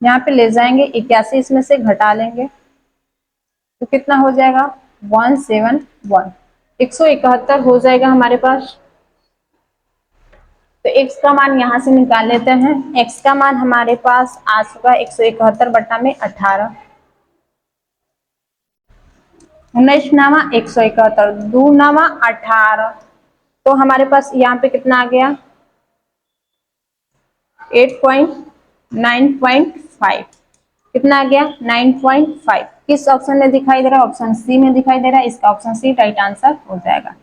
यहाँ पे ले जाएंगे, 81 इसमें से घटा लेंगे तो कितना हो जाएगा 171, 171 हो जाएगा हमारे पास। तो x का मान यहाँ से निकाल लेते हैं, x का मान हमारे पास आ चुका 171 बटा में 18, 19 नामा 171 2 नामा 18, तो हमारे पास यहाँ पे कितना आ गया 8.9.5, कितना आ गया 9.5, किस ऑप्शन में दिखाई दे रहा है, ऑप्शन सी में दिखाई दे रहा है, इसका ऑप्शन सी राइट आंसर हो जाएगा।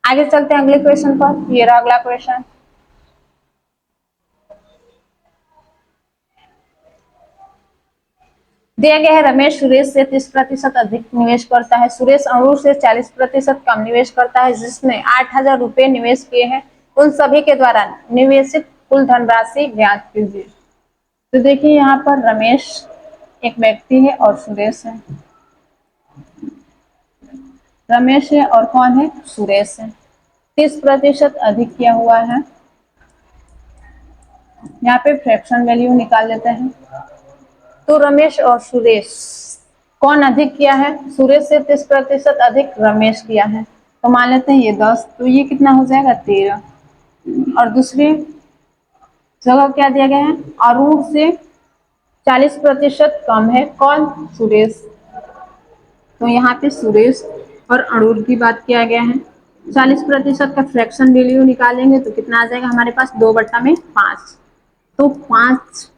आगे चलते हैं अगले क्वेश्चन पर, ये रहा अगला क्वेश्चन। दिया गया है रमेश सुरेश से 30% अधिक निवेश करता है, सुरेश अरुण से 40% कम निवेश करता है, जिसने 8,000 रुपए निवेश किए हैं, उन सभी के द्वारा निवेशित कुल धनराशि ज्ञात कीजिए। तो देखिए यहाँ पर रमेश एक व्यक्ति है और सुरेश है, रमेश है और कौन है सुरेश है, 30% अधिक किया हुआ है, यहाँ पे फ्रैक्शन वैल्यू निकाल लेते हैं। तो रमेश और सुरेश कौन अधिक किया है, सुरेश से 30% अधिक रमेश किया है, तो मान लेते हैं ये 10, तो ये कितना हो जाएगा 13, और दूसरी जगह क्या दिया गया है, अरुण से 40% कम है, कौन सुरेश, तो यहाँ पे सुरेश और अरुण की बात किया गया है, 40% का फ्रैक्शन वैल्यू निकालेंगे तो कितना आ जाएगा हमारे पास 2/5, तो 5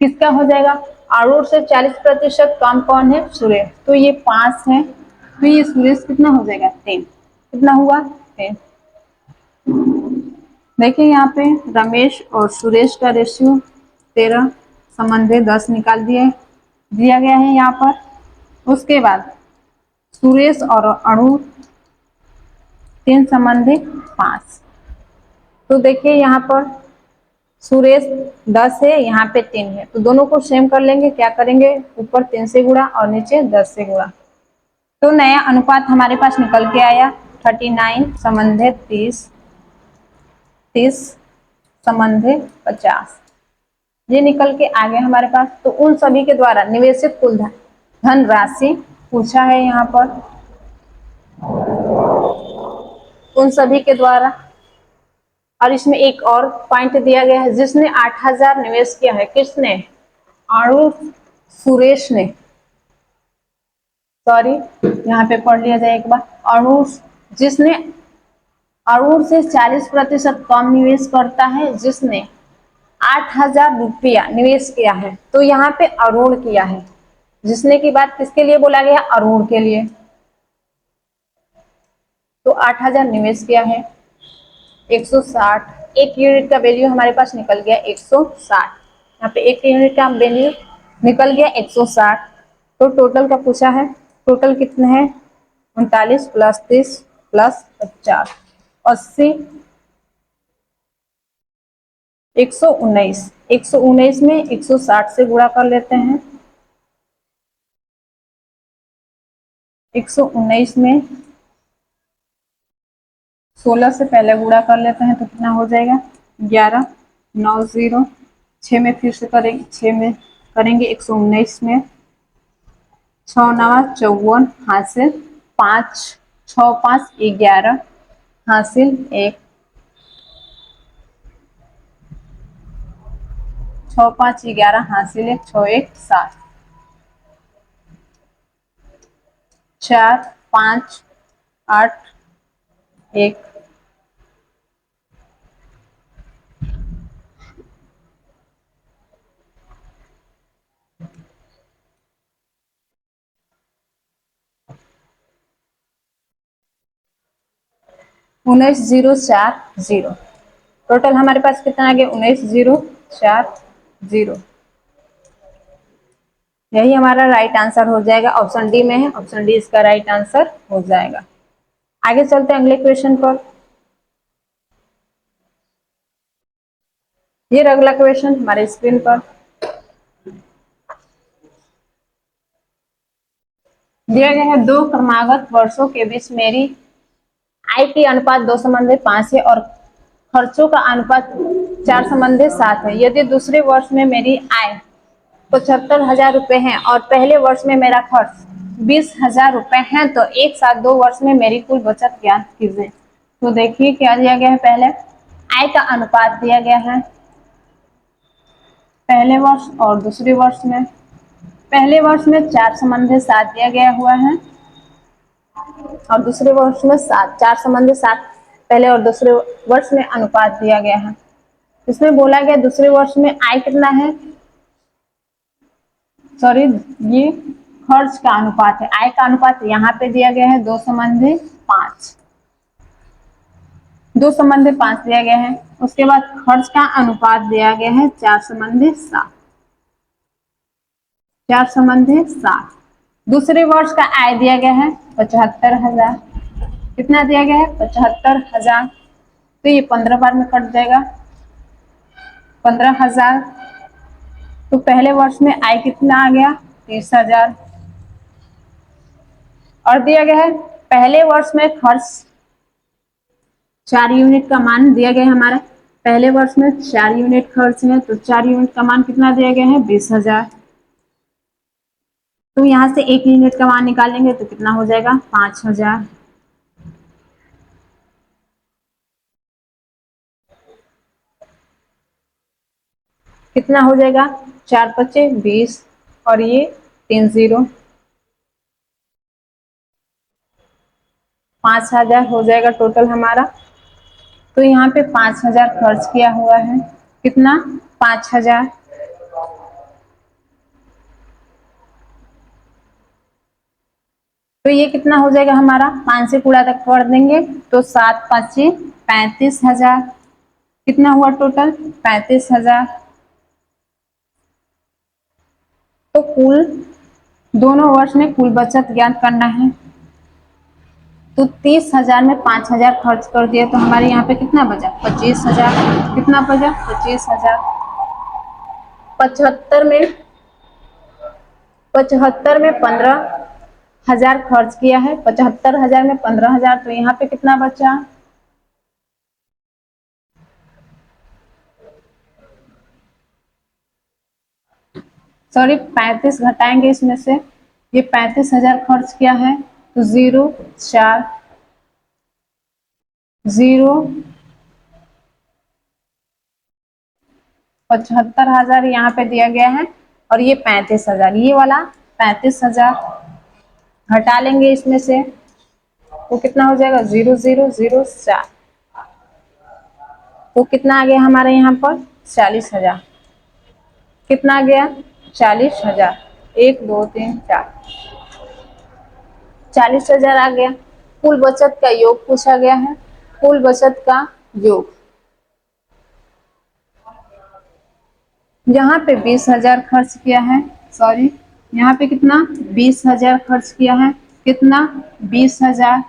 किसका हो जाएगा, अरुण से 40% कम कौन है सुरेश, तो ये 5 है, तो ये सुरेश कितना हो जाएगा 10, कितना हुआ 10। देखिए यहाँ पे रमेश और सुरेश का रेशियो 13 संबंधे 10 निकाल दिया गया है यहाँ पर। उसके बाद सुरेश और अणु 3 संबंधे 5, तो देखिए यहाँ पर सुरेश 10 है, यहाँ पे 3 है, तो दोनों को सेम कर लेंगे, क्या करेंगे ऊपर 3 से गुणा और नीचे 10 से गुणा, तो नया अनुपात हमारे पास निकल के आया 39 संबंधे 30, 30 संबंधे 50, ये निकल के आ गया हमारे पास। तो उन सभी के द्वारा निवेशित कुल धन राशि पूछा है यहाँ पर, उन सभी के द्वारा, और इसमें एक और पॉइंट दिया गया है, जिसने 8,000 निवेश किया है, किसने, अरुण सुरेश ने, सॉरी यहाँ पे पढ़ लिया जाए एक बार, अरुण जिसने अरुण से 40% कम निवेश करता है, जिसने 8,000 रुपया निवेश किया है, तो यहाँ पे अरुण किया है, जिसने की बात किसके लिए बोला गया, अरुण के लिए, तो 8,000 निवेश किया है 160, एक यूनिट का वैल्यू हमारे पास निकल गया 160, यहाँ पे एक यूनिट का वैल्यू निकल गया 160, तो टोटल का पूछा है, टोटल कितने हैं 39 प्लस 30 प्लस 50, 80, 119, 119 में 160 से गुणा कर लेते हैं, 119 में 16 से पहले गुणा कर लेते हैं तो कितना हो जाएगा 11, 9 0, 6 में फिर से करेंगे, 6 में करेंगे 119 में 6 नवा 54 हासिल 5, 6 5 11 हासिल 1, 6 5 11 हासिल 1, 6 1 7, 4 5 8 1। 19,040। टोटल हमारे पास कितना आ गया? 19,040। यही हमारा राइट आंसर हो जाएगा। ऑप्शन डी में है, ऑप्शन डी इसका राइट आंसर हो जाएगा। आगे चलते हैं अगले क्वेश्चन पर। ये अगला क्वेश्चन हमारे स्क्रीन पर दिया गया है। दो क्रमागत वर्षों के बीच मेरी आय की अनुपात 2:5 है और खर्चों का अनुपात 4:7 है। यदि दूसरे वर्ष में मेरी आय 75,000 रुपए है और पहले वर्ष में मेरा खर्च 20,000 रुपए है, तो एक साथ 2 वर्ष में मेरी कुल बचत ज्ञात कीजिए। तो देखिए क्या दिया गया है। पहले आय का अनुपात दिया गया है पहले वर्ष और दूसरे वर्ष में। पहले वर्ष में 4:7 दिया गया हुआ है और दूसरे वर्ष में 7। 4:7 पहले और दूसरे वर्ष में अनुपात दिया गया है। इसमें बोला गया दूसरे वर्ष में आय कितना है, सॉरी, ये खर्च का अनुपात है। आय का अनुपात यहाँ पे दिया गया है 2:5। 2:5 दिया गया है। उसके बाद खर्च का अनुपात दिया गया है 4:7। 4:7। दूसरे वर्ष का आय दिया गया है 75,000। कितना दिया गया है? 75,000। तो ये 15 बार में कट जाएगा। 15,000। तो पहले वर्ष में आय कितना आ गया? 30,000। और दिया गया है पहले वर्ष में खर्च 4 यूनिट का मान दिया गया है हमारा। पहले वर्ष में 4 यूनिट खर्च है, तो 4 यूनिट का मान कितना दिया गया है? 20,000। तो यहाँ से 1 यूनिट का मान निकालेंगे तो कितना हो जाएगा? 5,000। कितना हो जाएगा? 4 पचे 20 और ये 3 0। 5,000 हो जाएगा टोटल हमारा। तो यहाँ पे 5,000 खर्च किया हुआ है। कितना? 5,000। तो ये कितना हो जाएगा हमारा? 5 से पूरा तक कर देंगे तो 7 5 35,000। कितना हुआ टोटल? 35,000। तो कुल दोनों वर्ष में कुल बचत ज्ञात करना है। तो 30,000 में 5,000 खर्च कर दिए तो हमारे यहाँ पे कितना बचा? 25,000। कितना बचा? 25,000। 75 में 15,000 खर्च किया है। 75,000 में 15,000, तो यहाँ पे कितना बचा? सॉरी, 35 घटाएंगे इसमें से। ये 35,000 खर्च किया है तो 0 4 0। 75,000 यहाँ पे दिया गया है और ये 35,000, ये वाला 35,000 घटा लेंगे इसमें से तो कितना हो जाएगा? 0 0 0 4। तो कितना आ गया हमारे यहाँ पर? 40,000। कितना आ गया? 40,000। 1 2 3 4, 40,000 आ गया। कुल बचत का योग पूछा गया है। कुल बचत का योग यहाँ पे 20,000 खर्च किया है। सॉरी, यहाँ पे कितना? 20,000 खर्च किया है। कितना? 20,000।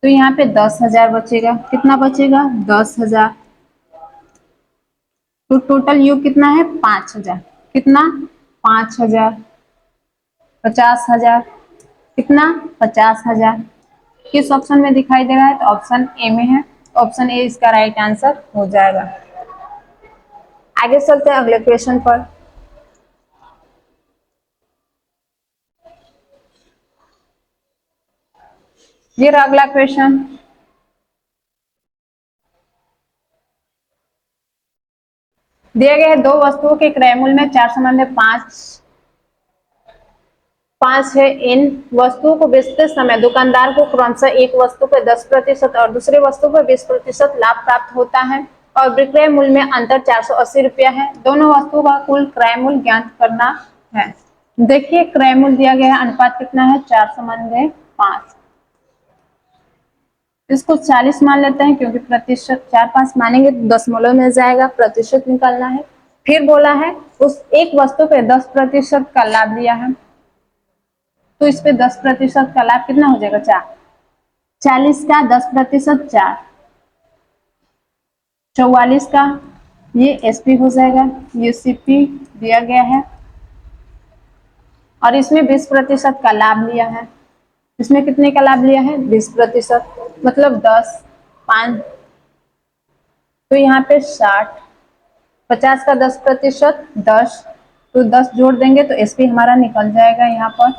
तो यहाँ पे 10,000 बचेगा। कितना बचेगा? 10,000। तो टोटल योग कितना है? 5,000। कितना? 5,000। 50,000। कितना? 50,000। किस ऑप्शन में दिखाई दे रहा है? तो ऑप्शन ए में है। ऑप्शन ए इसका राइट आंसर हो जाएगा। आगे चलते हैं अगले क्वेश्चन पर। ये रहा अगला क्वेश्चन। दिया गया है दो वस्तुओं के क्रय मूल्य में 4 5 5 है, इन वस्तुओं को बेचते समय दुकानदार को क्रमशः एक वस्तु पर 10% और दूसरे वस्तु पर 20% लाभ प्राप्त होता है और विक्रय मूल्य में अंतर 480 रुपया है। दोनों वस्तुओं का कुल क्रय मूल्य ज्ञात करना है। देखिए क्रय मूल्य दिया गया है, अनुपात कितना है 4:5। इसको 40 मान लेते हैं क्योंकि प्रतिशत 4-5 मानेंगे तो दशमलव में जाएगा, प्रतिशत निकालना है। फिर बोला है उस एक वस्तु पे 10% का लाभ लिया है, तो इस पे 10% का लाभ कितना हो जाएगा 4। 40 का 10% 4, 44 का ये एसपी हो जाएगा, ये सीपी दिया गया है और इसमें 20% का लाभ लिया है। इसमें कितने का लाभ लिया है 20%, मतलब 10, 5 तो यहाँ पे 60, 50 का 10% 10, तो 10 जोड़ देंगे तो एसपी हमारा निकल जाएगा यहाँ पर।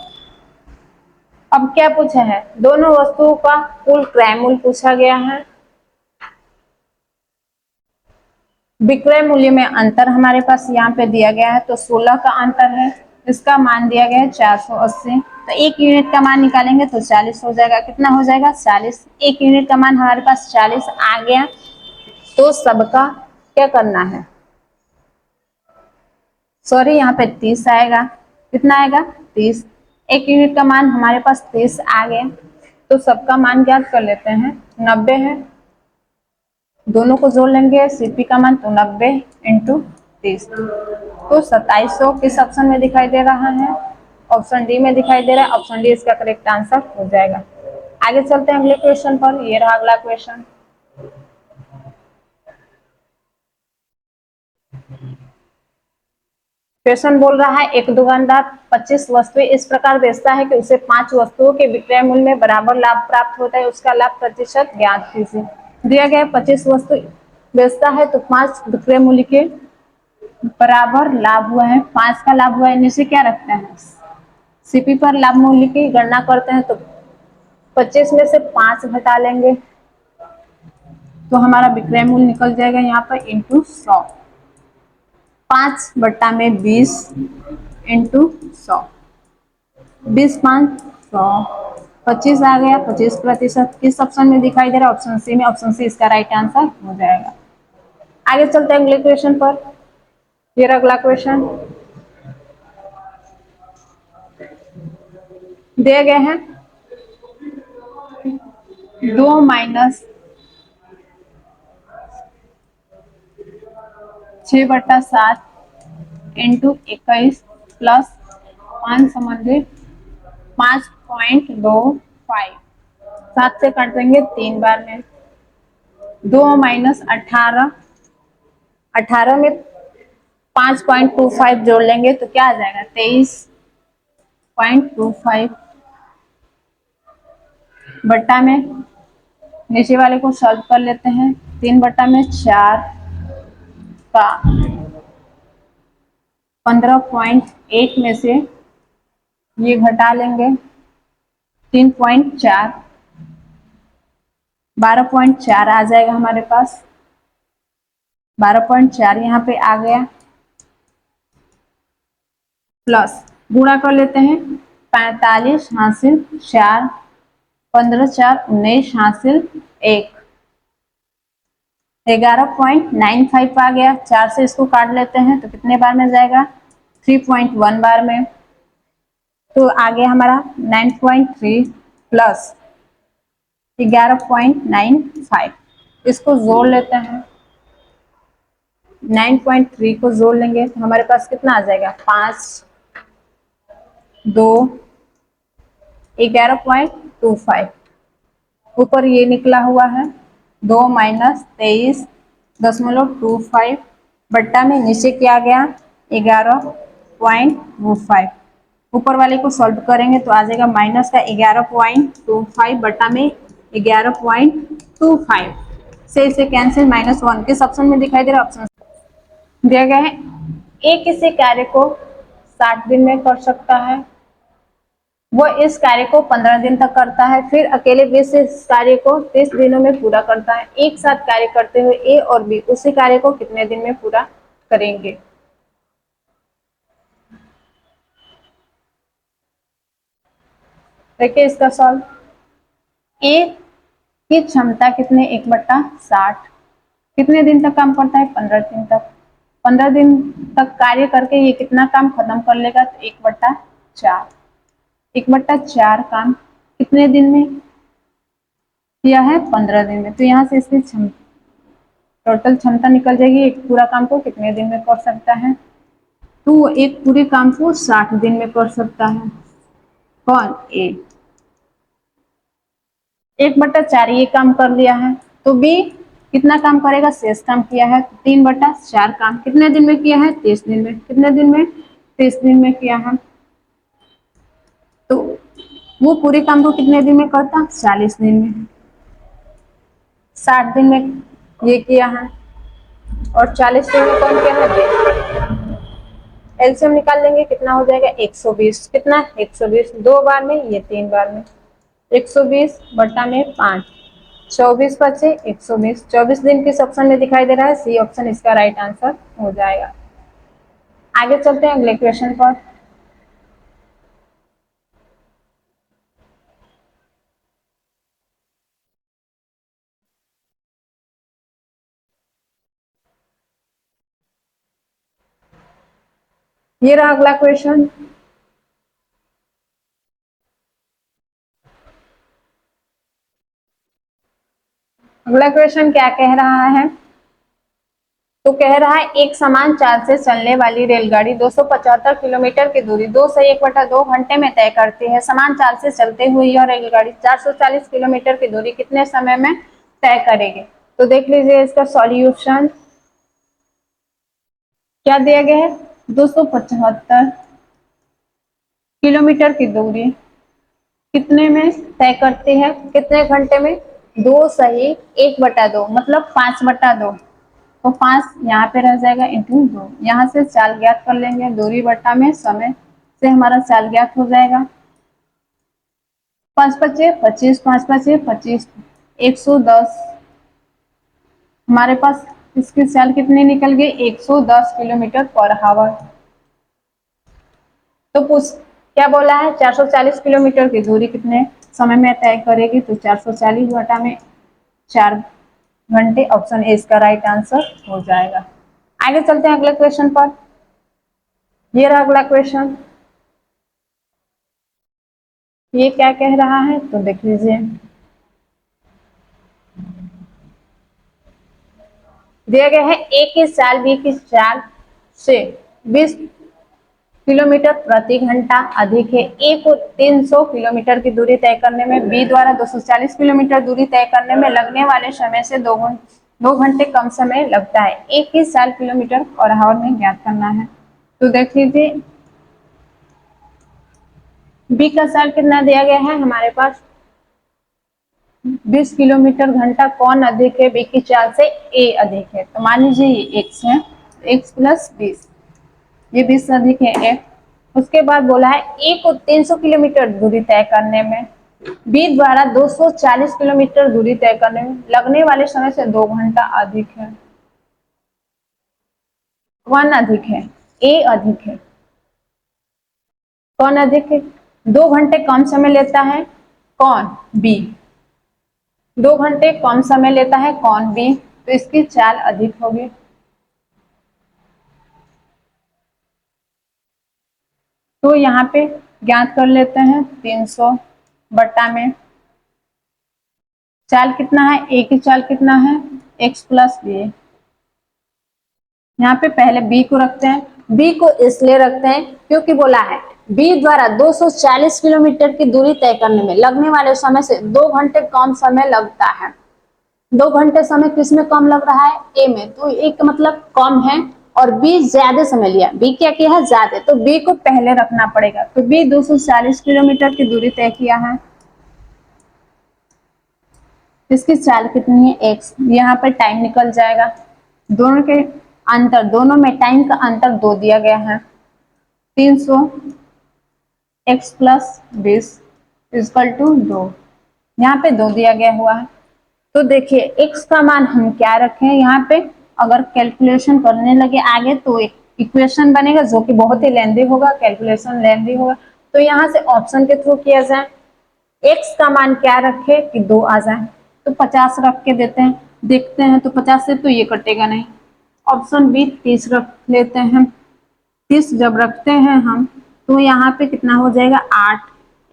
अब क्या पूछा है, दोनों वस्तुओं का कुल क्रय मूल्य पूछा गया है। विक्रय मूल्य में अंतर हमारे पास यहाँ पे दिया गया है, तो 16 का अंतर है, इसका मान दिया गया है 480, तो 1 यूनिट का मान निकालेंगे तो 40 हो जाएगा। कितना हो जाएगा 40, 1 यूनिट का मान हमारे पास 40 आ गया, तो सबका क्या करना है, सॉरी यहाँ पे 30 आएगा। कितना आएगा 30, 1 यूनिट का मान हमारे पास 30 आ गया, तो सबका मान ज्ञात कर लेते हैं। 90 है, दोनों को जोड़ लेंगे, सीपी का मान तो 90 इंटू 30, तो 2700 किस ऑप्शन में दिखाई दे रहा है, ऑप्शन डी में दिखाई दे रहा है। ऑप्शन डी इसका करेक्ट आंसर हो जाएगा। आगे चलते हैं अगले क्वेश्चन पर, ये रहा अगला क्वेश्चन। क्वेश्चन बोल रहा है एक दुकानदार 25 वस्तुएं इस प्रकार बेचता है कि उसे 5 वस्तुओं के विक्रय मूल्य में बराबर लाभ प्राप्त होता है, उसका लाभ प्रतिशत ज्ञात कीजिए। दिया गया 25 वस्तु बेचता है तो 5 विक्रय मूल्य के बराबर लाभ हुआ है, 5 का लाभ हुआ है, नीचे क्या रखते हैं सीपी पर लाभ मूल्य की गणना करते हैं, तो 25 में से 5 घटा लेंगे तो हमारा विक्रय मूल्य निकल जाएगा यहाँ पर इंटू 100, 5/20 इंटू 100, 20×5 100, 25 आ गया। 25% किस ऑप्शन में दिखाई दे रहा है, ऑप्शन सी में, ऑप्शन सी इसका राइट आंसर हो जाएगा। आगे चलते हैं अगले क्वेश्चन पर, फिर अगला क्वेश्चन दिए गए हैं 2 माइनस 6/7 इंटू 21 प्लस 5 संबंधित 5.25, 7 से काट देंगे 3 बार में, 2 माइनस 18, 18 में 5.25 जोड़ लेंगे तो क्या आ जाएगा 23.25, बट्टा में नीचे वाले को सॉल्व कर लेते हैं, 3/4 का 15.8 में से ये घटा लेंगे 3.4, 12.4 आ जाएगा हमारे पास, 12.4 यहाँ पे आ गया, प्लस गुणा कर लेते हैं 45 हासिल 4, 15×4 = 19 हासिल 1, 11.95 आ गया। 4 से इसको काट लेते हैं तो कितने बार में जाएगा 3.1 बार में, तो आ गया हमारा 9.3 प्लस 11.95, इसको जोड़ लेते हैं, 9.3 को जोड़ लेंगे तो हमारे पास कितना आ जाएगा 5, 2, 11.25, ऊपर ये निकला हुआ है 2 माइनस 23.25, बट्टा में नीचे क्या गया 11.25, ऊपर वाले को सॉल्व करेंगे तो आ जाएगा माइनस का 11.25 बट्टा में 11.25 से इसे कैंसिल, -1 किस ऑप्शन में दिखाई दे रहा है, ऑप्शन दिया गया है। एक किसी कार्य को 60 दिन में कर सकता है, वो इस कार्य को 15 दिन तक करता है, फिर अकेले बी से इस कार्य को 30 दिनों में पूरा करता है। एक साथ कार्य करते हुए ए और बी उसी कार्य को कितने दिन में पूरा करेंगे। देखिए इसका सॉल्व। ए की क्षमता कितने, 1/60। कितने दिन तक काम करता है, 15 दिन तक। 15 दिन तक कार्य करके ये कितना काम खत्म कर लेगा, तो 1/4। 1/4 काम कितने दिन में किया है, 15 दिन में। तो यहाँ से इसकी टोटल क्षमता निकल जाएगी, एक पूरा काम को कितने दिन में कर सकता है, तो वो एक पूरे काम को 60 दिन में कर सकता है। कौन, ए। 1/4 ये काम कर लिया है, तो बी कितना काम करेगा, शेष काम किया है। 3/4 काम कितने दिन में किया है, 30 दिन में। कितने दिन में, 30 दिन में किया है। तो वो पूरे काम को कितने दिन में करता, 40 दिन में। 60 दिन में ये किया है और 40 दिन में कौन किया है, एलसीएम निकाल लेंगे, कितना हो जाएगा, 120। कितना, 120। 2 बार में, ये 3 बार में। 120 बटा में 5, 24 बचे 120। 24 दिन किस ऑप्शन में दिखाई दे रहा है, सी ऑप्शन इसका राइट आंसर हो जाएगा। आगे चलते हैं अगले क्वेश्चन पर। ये रहा अगला क्वेश्चन। अगला क्वेश्चन क्या कह रहा है, तो कह रहा है एक समान चाल से चलने वाली रेलगाड़ी 275 किलोमीटर की दूरी 2 से 1/2 घंटे में तय करती है। समान चाल से चलते हुए यह रेलगाड़ी 440 किलोमीटर की दूरी कितने समय में तय करेगी। तो देख लीजिए इसका सॉल्यूशन क्या दिया गया है, 275 किलोमीटर की दूरी कितने में तय करती है, कितने घंटे में, 2 सही 1/2 मतलब 5/2। तो 5 यहाँ पे रह जाएगा इंटू 2। यहाँ से चाल ज्ञात कर लेंगे, दूरी बट्टा में समय से हमारा चाल ज्ञात हो जाएगा। 5 बचे 25, 5 बचे 25, 110। हमारे पास इसकी चाल कितनी निकल गई, 110 किलोमीटर पर आवर। तो पूछ क्या बोला है, 440 किलोमीटर की दूरी कितने समय में तय करेगी, तो 440 बटा में 4 घंटे। ऑप्शन ए इसका राइट आंसर हो जाएगा। आगे चलते हैं अगले क्वेश्चन पर। ये रहा अगला क्वेश्चन। ये क्या कह रहा है, तो देख लीजिए। दिया गया है ए की चाल बी की चाल से 20 किलोमीटर प्रति घंटा अधिक है। ए को 300 किलोमीटर की दूरी तय करने में, बी द्वारा 240 किलोमीटर दूरी तय करने में लगने वाले समय से 2 घंटे कम समय लगता है। ए की चाल किलोमीटर और आवर में ज्ञात करना है। तो देख लीजिए बी का चाल कितना दिया गया है हमारे पास, 20 किलोमीटर घंटा। कौन अधिक है, बी की चाल से ए अधिक है। तो मान लीजिए ये x है, x प्लस 20, ये 20 अधिक है ए। उसके बाद बोला है ए को 300 किलोमीटर दूरी तय करने में, बी द्वारा 240 किलोमीटर दूरी तय करने में लगने वाले समय से 2 घंटा अधिक है। कौन अधिक है, ए अधिक है। कौन अधिक है, 2 घंटे कम समय लेता है, कौन, बी। 2 घंटे कम समय लेता है, कौन, बी। तो इसकी चाल अधिक होगी। तो यहाँ पे ज्ञात कर लेते हैं, 300 बट्टा में चाल कितना है, ए की चाल कितना है, x प्लस बी। यहाँ पे पहले b को रखते हैं। b को इसलिए रखते हैं क्योंकि बोला है b द्वारा 240 किलोमीटर की दूरी तय करने में लगने वाले समय से 2 घंटे कम समय लगता है। 2 घंटे समय किस में कम लग रहा है, ए में। तो एक मतलब कम है और बी ज्यादा समय लिया, बी क्या किया है, ज्यादा। तो बी को पहले रखना पड़ेगा। तो बी 240 किलोमीटर की दूरी तय किया है। इसकी चाल कितनी है, एक्स। यहाँ पर टाइम निकल जाएगा, दोनों के अंतर, दोनों में टाइम का अंतर 2 दिया गया है। 300 एक्स प्लस 20 इक्वल टू 2। यहाँ पे 2 दिया गया हुआ है। तो देखिए x का मान हम क्या रखें, यहाँ पे अगर कैलकुलेशन करने लगे आगे तो एक इक्वेशन बनेगा जो कि बहुत ही लेंदी होगा, कैलकुलेशन लेंदी होगा। तो यहाँ से ऑप्शन के थ्रू किया जाए। x का मान क्या रखे कि 2 आ जाए, तो 50 रख के देते हैं, देखते हैं तो 50 से तो ये कटेगा नहीं। ऑप्शन बी 30 रख लेते हैं। 30 जब रखते हैं हम तो यहाँ पे कितना हो जाएगा 8,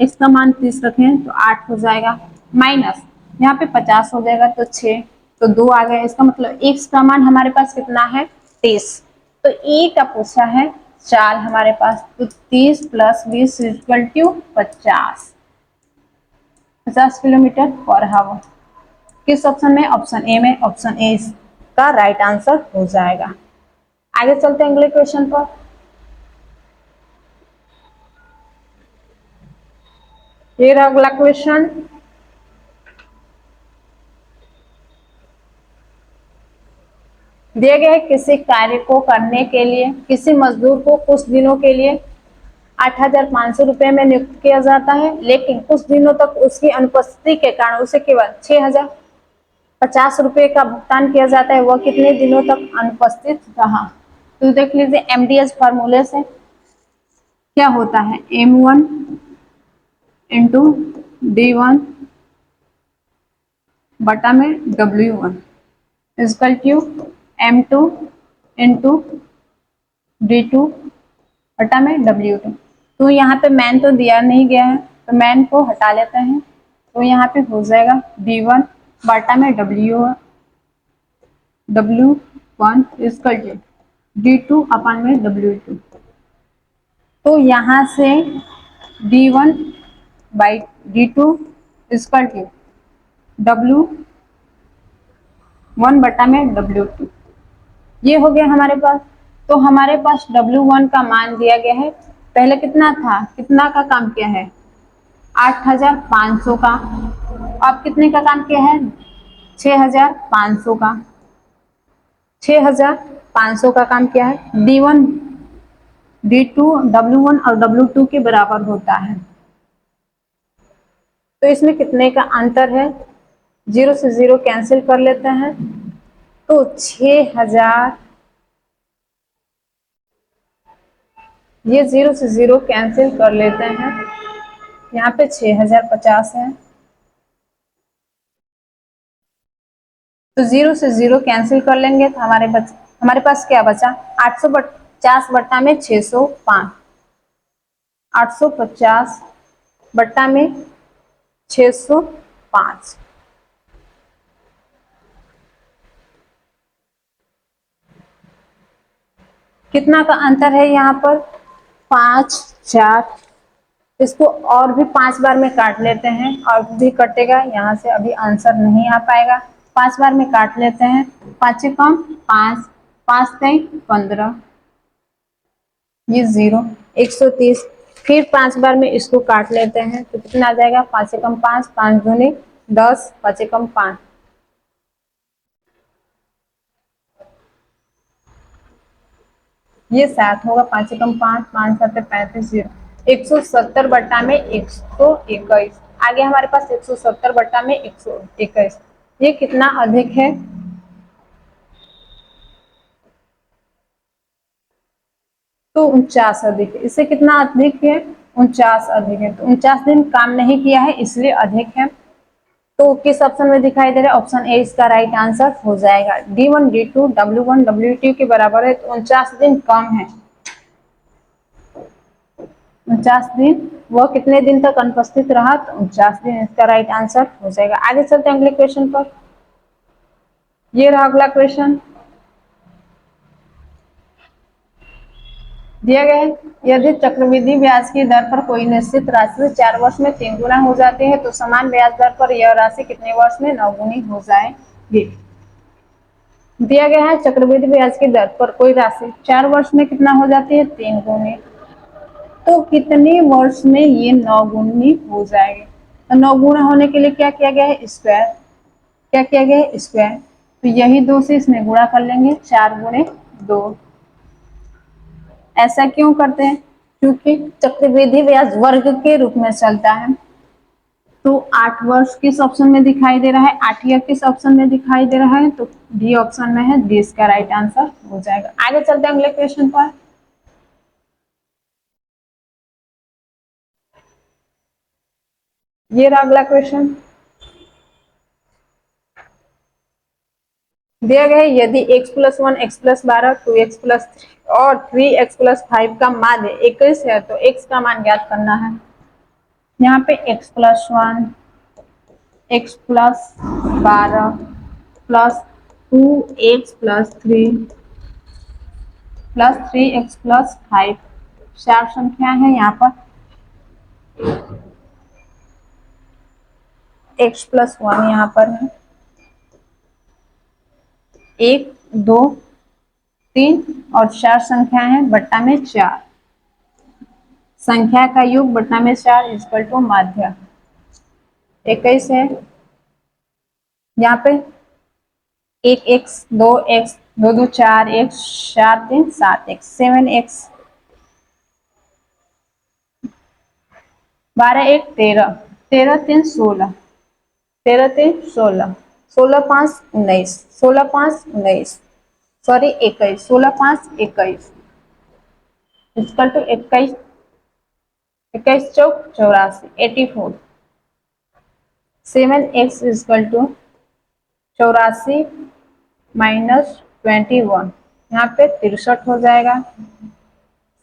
x का मान 30 रखें तो 8 हो जाएगा, माइनस यहाँ पे 50 हो जाएगा तो 6, तो 2 आ गया। इसका मतलब x का मान हमारे पास कितना है 30, तो e का पूछा है चाल हमारे पास, तो 30 प्लस 20 इक्वल टू 50 किलोमीटर पर हावर। किस ऑप्शन में? ऑप्शन ए में। ऑप्शन ए का राइट आंसर हो जाएगा। आगे चलते हैं अगले क्वेश्चन पर। ये रहा अगला क्वेश्चन। दिए गए किसी कार्य को करने के लिए किसी मजदूर को कुछ दिनों के लिए 8,500 रुपए में नियुक्त किया जाता है, लेकिन कुछ दिनों तक उसकी अनुपस्थिति के कारण उसे केवल 6,050 रुपए का भुगतान किया जाता है। वह कितने दिनों तक अनुपस्थित रहा? तो देख लीजिए एमडीएस फार्मूले से क्या होता है, M1 इंटू D1 बटा में W1 is equal to M2 into D2 बटा में W2। तो यहाँ पे मैन तो दिया नहीं गया है, तो मैन को हटा लेते हैं, तो यहाँ पे हो जाएगा D1 बटा में W1 इजकल टू D2 अपन में W2। तो यहाँ से D1 by D2 is equal to W1 बटा में W2, ये हो गया हमारे पास। तो हमारे पास W1 का मान दिया गया है, पहले कितना था, कितना का काम किया है 8,500 का, अब कितने का काम किया है 6,500 का, 6,500 का काम किया है। D1 D2 W1 और W2 के बराबर होता है, तो इसमें कितने का अंतर है, 0 से 0 कैंसिल कर लेते हैं, तो 6,000, ये 0 से 0 कैंसिल कर लेते हैं, यहाँ पे 6,050 है, तो 0 से 0 कैंसिल कर लेंगे तो हमारे पास क्या बचा 850 बट्टा में 605, 850 बट्टा में 605, कितना का अंतर है यहाँ पर 5 4, इसको और भी 5 बार में काट लेते हैं, और भी कटेगा, यहाँ से अभी आंसर नहीं आ पाएगा, 5 बार में काट लेते हैं, 5 से कम 5, 5 से 15, ये 0, 130, फिर 5 बार में इसको काट लेते हैं, तो कितना आ जाएगा 5 से कम 5, 5 दूनी 10, 5 से कम 5, ये 7 होगा, 5 से कम 5, 5 7 35, 0, 170 बट्टा में 121, आगे हमारे पास 170 बट्टा में 121, ये कितना अधिक है, तो 49 अधिक है, इससे कितना अधिक है 49 अधिक है, तो 49 दिन काम नहीं किया है इसलिए अधिक है। तो किस ऑप्शन में दिखाई दे रहा है, ऑप्शन ए इसका राइट आंसर हो जाएगा। D1 D2 W1 W2 के बराबर है, तो 49 दिन कम है, 49 दिन, वह कितने दिन तक अनुपस्थित रहा, तो 49 दिन, इसका राइट आंसर हो जाएगा। आगे चलते हैं अगले क्वेश्चन पर। ये रहा अगला क्वेश्चन, दिया गया है यदि चक्रवृद्धि ब्याज की दर पर कोई निश्चित राशि 4 वर्ष में 3 गुना हो जाती है, तो समान ब्याज दर पर यह राशि कितने वर्ष में 9 गुनी हो जाएगी। दिया गया है चक्रवृद्धि ब्याज की दर पर कोई राशि 4 वर्ष में कितना हो जाती है 3 गुनी, तो कितने वर्ष में ये 9 गुनी हो जाएगी। तो 9 गुना होने के लिए क्या किया गया है स्क्वायर, क्या किया गया है स्क्वायर, तो यही 2 से इसमें गुणा कर लेंगे, 4 गुणे 2। ऐसा क्यों करते हैं, क्योंकि चक्रवृद्धि ब्याज वर्ग के रूप में चलता है। तो 8 वर्ष किस ऑप्शन में दिखाई दे रहा है, 8 ईयर किस ऑप्शन में दिखाई दे रहा है, तो डी ऑप्शन में है, डी इसका राइट आंसर हो जाएगा। आगे चलते हैं अगले क्वेश्चन पर। ये रहा अगला क्वेश्चन। दिया गया है यदि x plus 1 x plus 12 2x plus 3 और 3x प्लस 5 का माध्य 21 है तो x का मान ज्ञात करना है। यहाँ पे x plus 1 x plus 12 plus 2x plus 3 plus 3x plus 5 चार संख्या है। यहाँ पर x प्लस 1 यहाँ पर है 1 2 3 और चार संख्या है बट्टा में 4 संख्या का योग बट्टा में 4 इक्वल टू माध्य 21 है। यहाँ पे 1x 2x 2 2 4x 4 3 7x 7x 12 1 13 13 3 16 13 3 16 16 5 19 16 5 19 sorry 21 16 5 21 equal to 21 21 चौक 84 84 7x इक्वल टू 84 माइनस 21 यहाँ पे 63 हो जाएगा।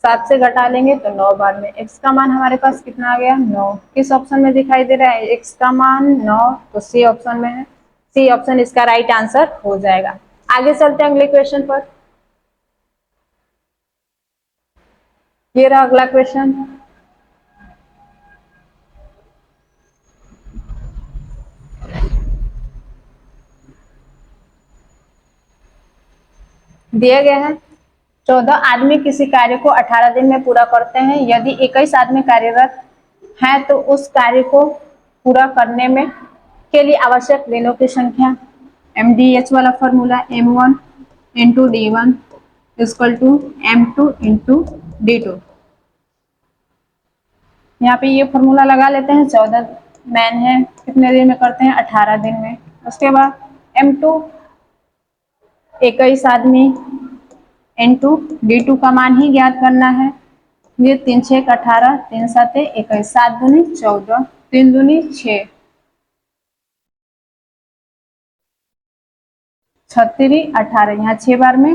7 से घटा लेंगे तो 9 बार में x का मान हमारे पास कितना आ गया 9। किस ऑप्शन में दिखाई दे रहा है x का मान 9 तो सी ऑप्शन में है। सी ऑप्शन इसका राइट आंसर हो जाएगा। आगे चलते हैं अगले क्वेश्चन पर। ये रहा अगला क्वेश्चन। दिया गया है 14 आदमी किसी कार्य को 18 दिन में पूरा करते हैं। यदि 21 आदमी कार्यरत हैं तो उस कार्य को पूरा करने में के लिए आवश्यक दिनों की संख्या MDH वाला formula M1 into D1 equal to M2 into D2। यहाँ पे ये फॉर्मूला लगा लेते हैं। 14 मैन है कितने दिन में करते हैं 18 दिन में। उसके बाद M2 21 आदमी इंटू D2 का मान ही ज्ञात करना है। ये 3 6 18 3 7 21 7 दूनी 14 3 दूनी 6 36 18 यहाँ 6 बार में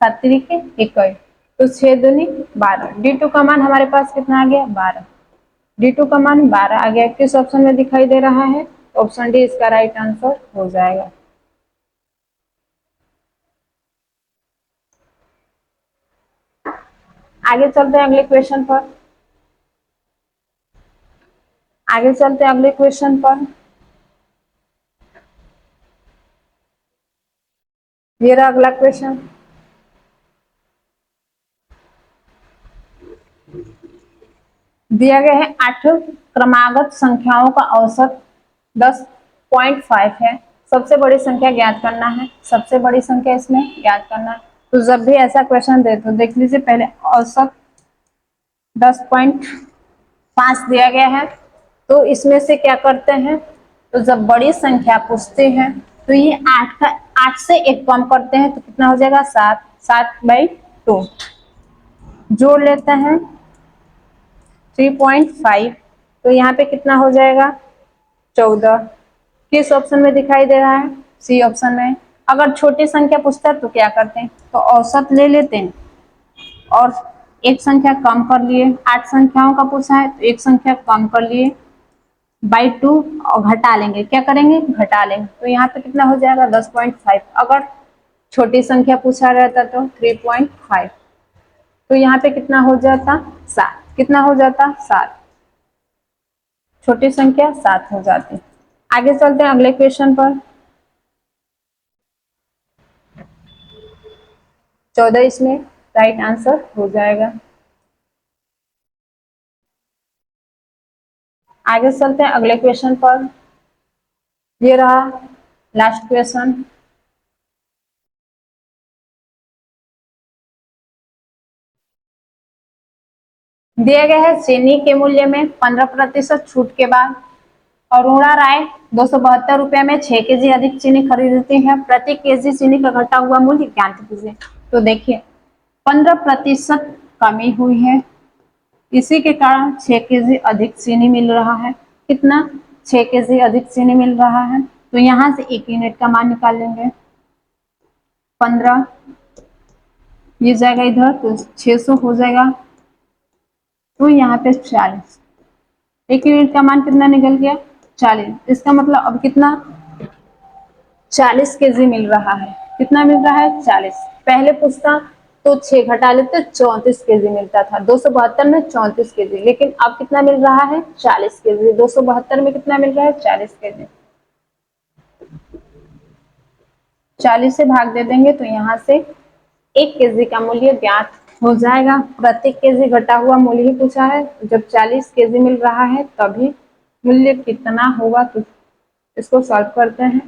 7 के 21 तो 6 दूनी 12। D2 का मान हमारे पास कितना आ गया 12। D2 का मान 12 आ गया। किस ऑप्शन में दिखाई दे रहा है ऑप्शन डी इसका राइट आंसर हो जाएगा। आगे चलते हैं अगले क्वेश्चन पर। आगे चलते हैं अगले क्वेश्चन पर। ये रहा अगला क्वेश्चन। दिया गया है 8 क्रमागत संख्याओं का औसत 10.5 है। सबसे बड़ी संख्या ज्ञात करना है। सबसे बड़ी संख्या इसमें ज्ञात करना है। तो जब भी ऐसा क्वेश्चन दे तो देख लीजिए पहले औसत 10.5 दिया गया है तो इसमें से क्या करते हैं तो जब बड़ी संख्या पूछते हैं तो ये 8 से 1 कम करते हैं तो कितना हो जाएगा 7 7/2 जोड़ लेते हैं 3.5 तो यहाँ पे कितना हो जाएगा 14। किस ऑप्शन में दिखाई दे रहा है सी ऑप्शन में। अगर छोटी संख्या पूछता है तो क्या करते हैं तो औसत ले लेते हैं और एक संख्या कम कर लिए। 8 संख्याओं का पूछा है तो एक संख्या कम कर लिए बाई 2 और घटा लेंगे। क्या करेंगे घटा लेंगे तो यहाँ पे कितना हो जाएगा 10.5। अगर छोटी संख्या पूछा रहता तो 3.5 तो यहाँ पे कितना हो जाता 7। कितना हो जाता 7। छोटी संख्या 7 हो जाती। आगे चलते हैं अगले क्वेश्चन पर। 14 इसमें राइट आंसर हो जाएगा। आगे चलते हैं अगले क्वेश्चन पर। ये रहा लास्ट क्वेश्चन। दिया गया है चीनी के मूल्य में 15% छूट के बाद अरुणा राय 272 रुपए में 6 केजी अधिक चीनी खरीदती है। प्रति केजी चीनी का घटा हुआ मूल्य ज्ञात कीजिए। तो देखिए 15% कमी हुई है इसी के कारण 6 केजी अधिक चीनी मिल रहा है। कितना 6 केजी अधिक चीनी मिल रहा है, तो यहाँ से 1 यूनिट का मान निकाल लेंगे। 15 ये जाएगा इधर तो 600 हो जाएगा, तो यहाँ पे 40, 1 यूनिट का मान कितना निकल गया 40। इसका मतलब अब कितना 40 केजी मिल रहा है। कितना मिल रहा है 40। पहले पूछता तो 6 घटा लेते 34 केजी मिलता था, 272 में 34 केजी, लेकिन अब कितना मिल रहा है 40 केजी। 272 में कितना मिल रहा है 40 केजी। 40 से भाग दे देंगे तो यहाँ से 1 केजी का मूल्य ज्ञात हो जाएगा। प्रति केजी घटा हुआ मूल्य ही पूछा है, जब 40 केजी मिल रहा है तभी मूल्य कितना होगा, तो इसको सॉल्व करते हैं।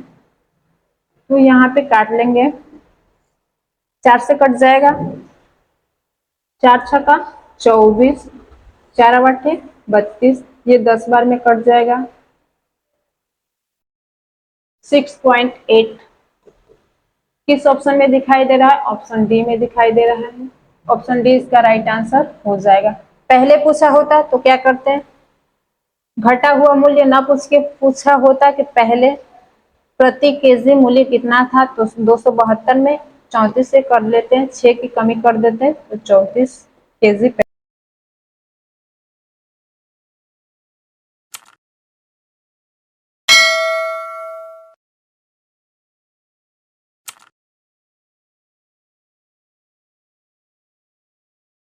तो यहाँ पे काट लेंगे, 4 से कट जाएगा, 4 छक्का 24, 4 आठे 32, ये 10 बार में कट जाएगा। 6.8 किस ऑप्शन में दिखाई दे रहा है, ऑप्शन डी में दिखाई दे रहा है। ऑप्शन डी इसका राइट आंसर हो जाएगा। पहले पूछा होता तो क्या करते हैं, घटा हुआ मूल्य ना पूछ के पूछा होता कि पहले प्रति केजी मूल्य कितना था, तो 272 में 34 से कर लेते हैं, 6 की कमी कर देते हैं तो 34 केजी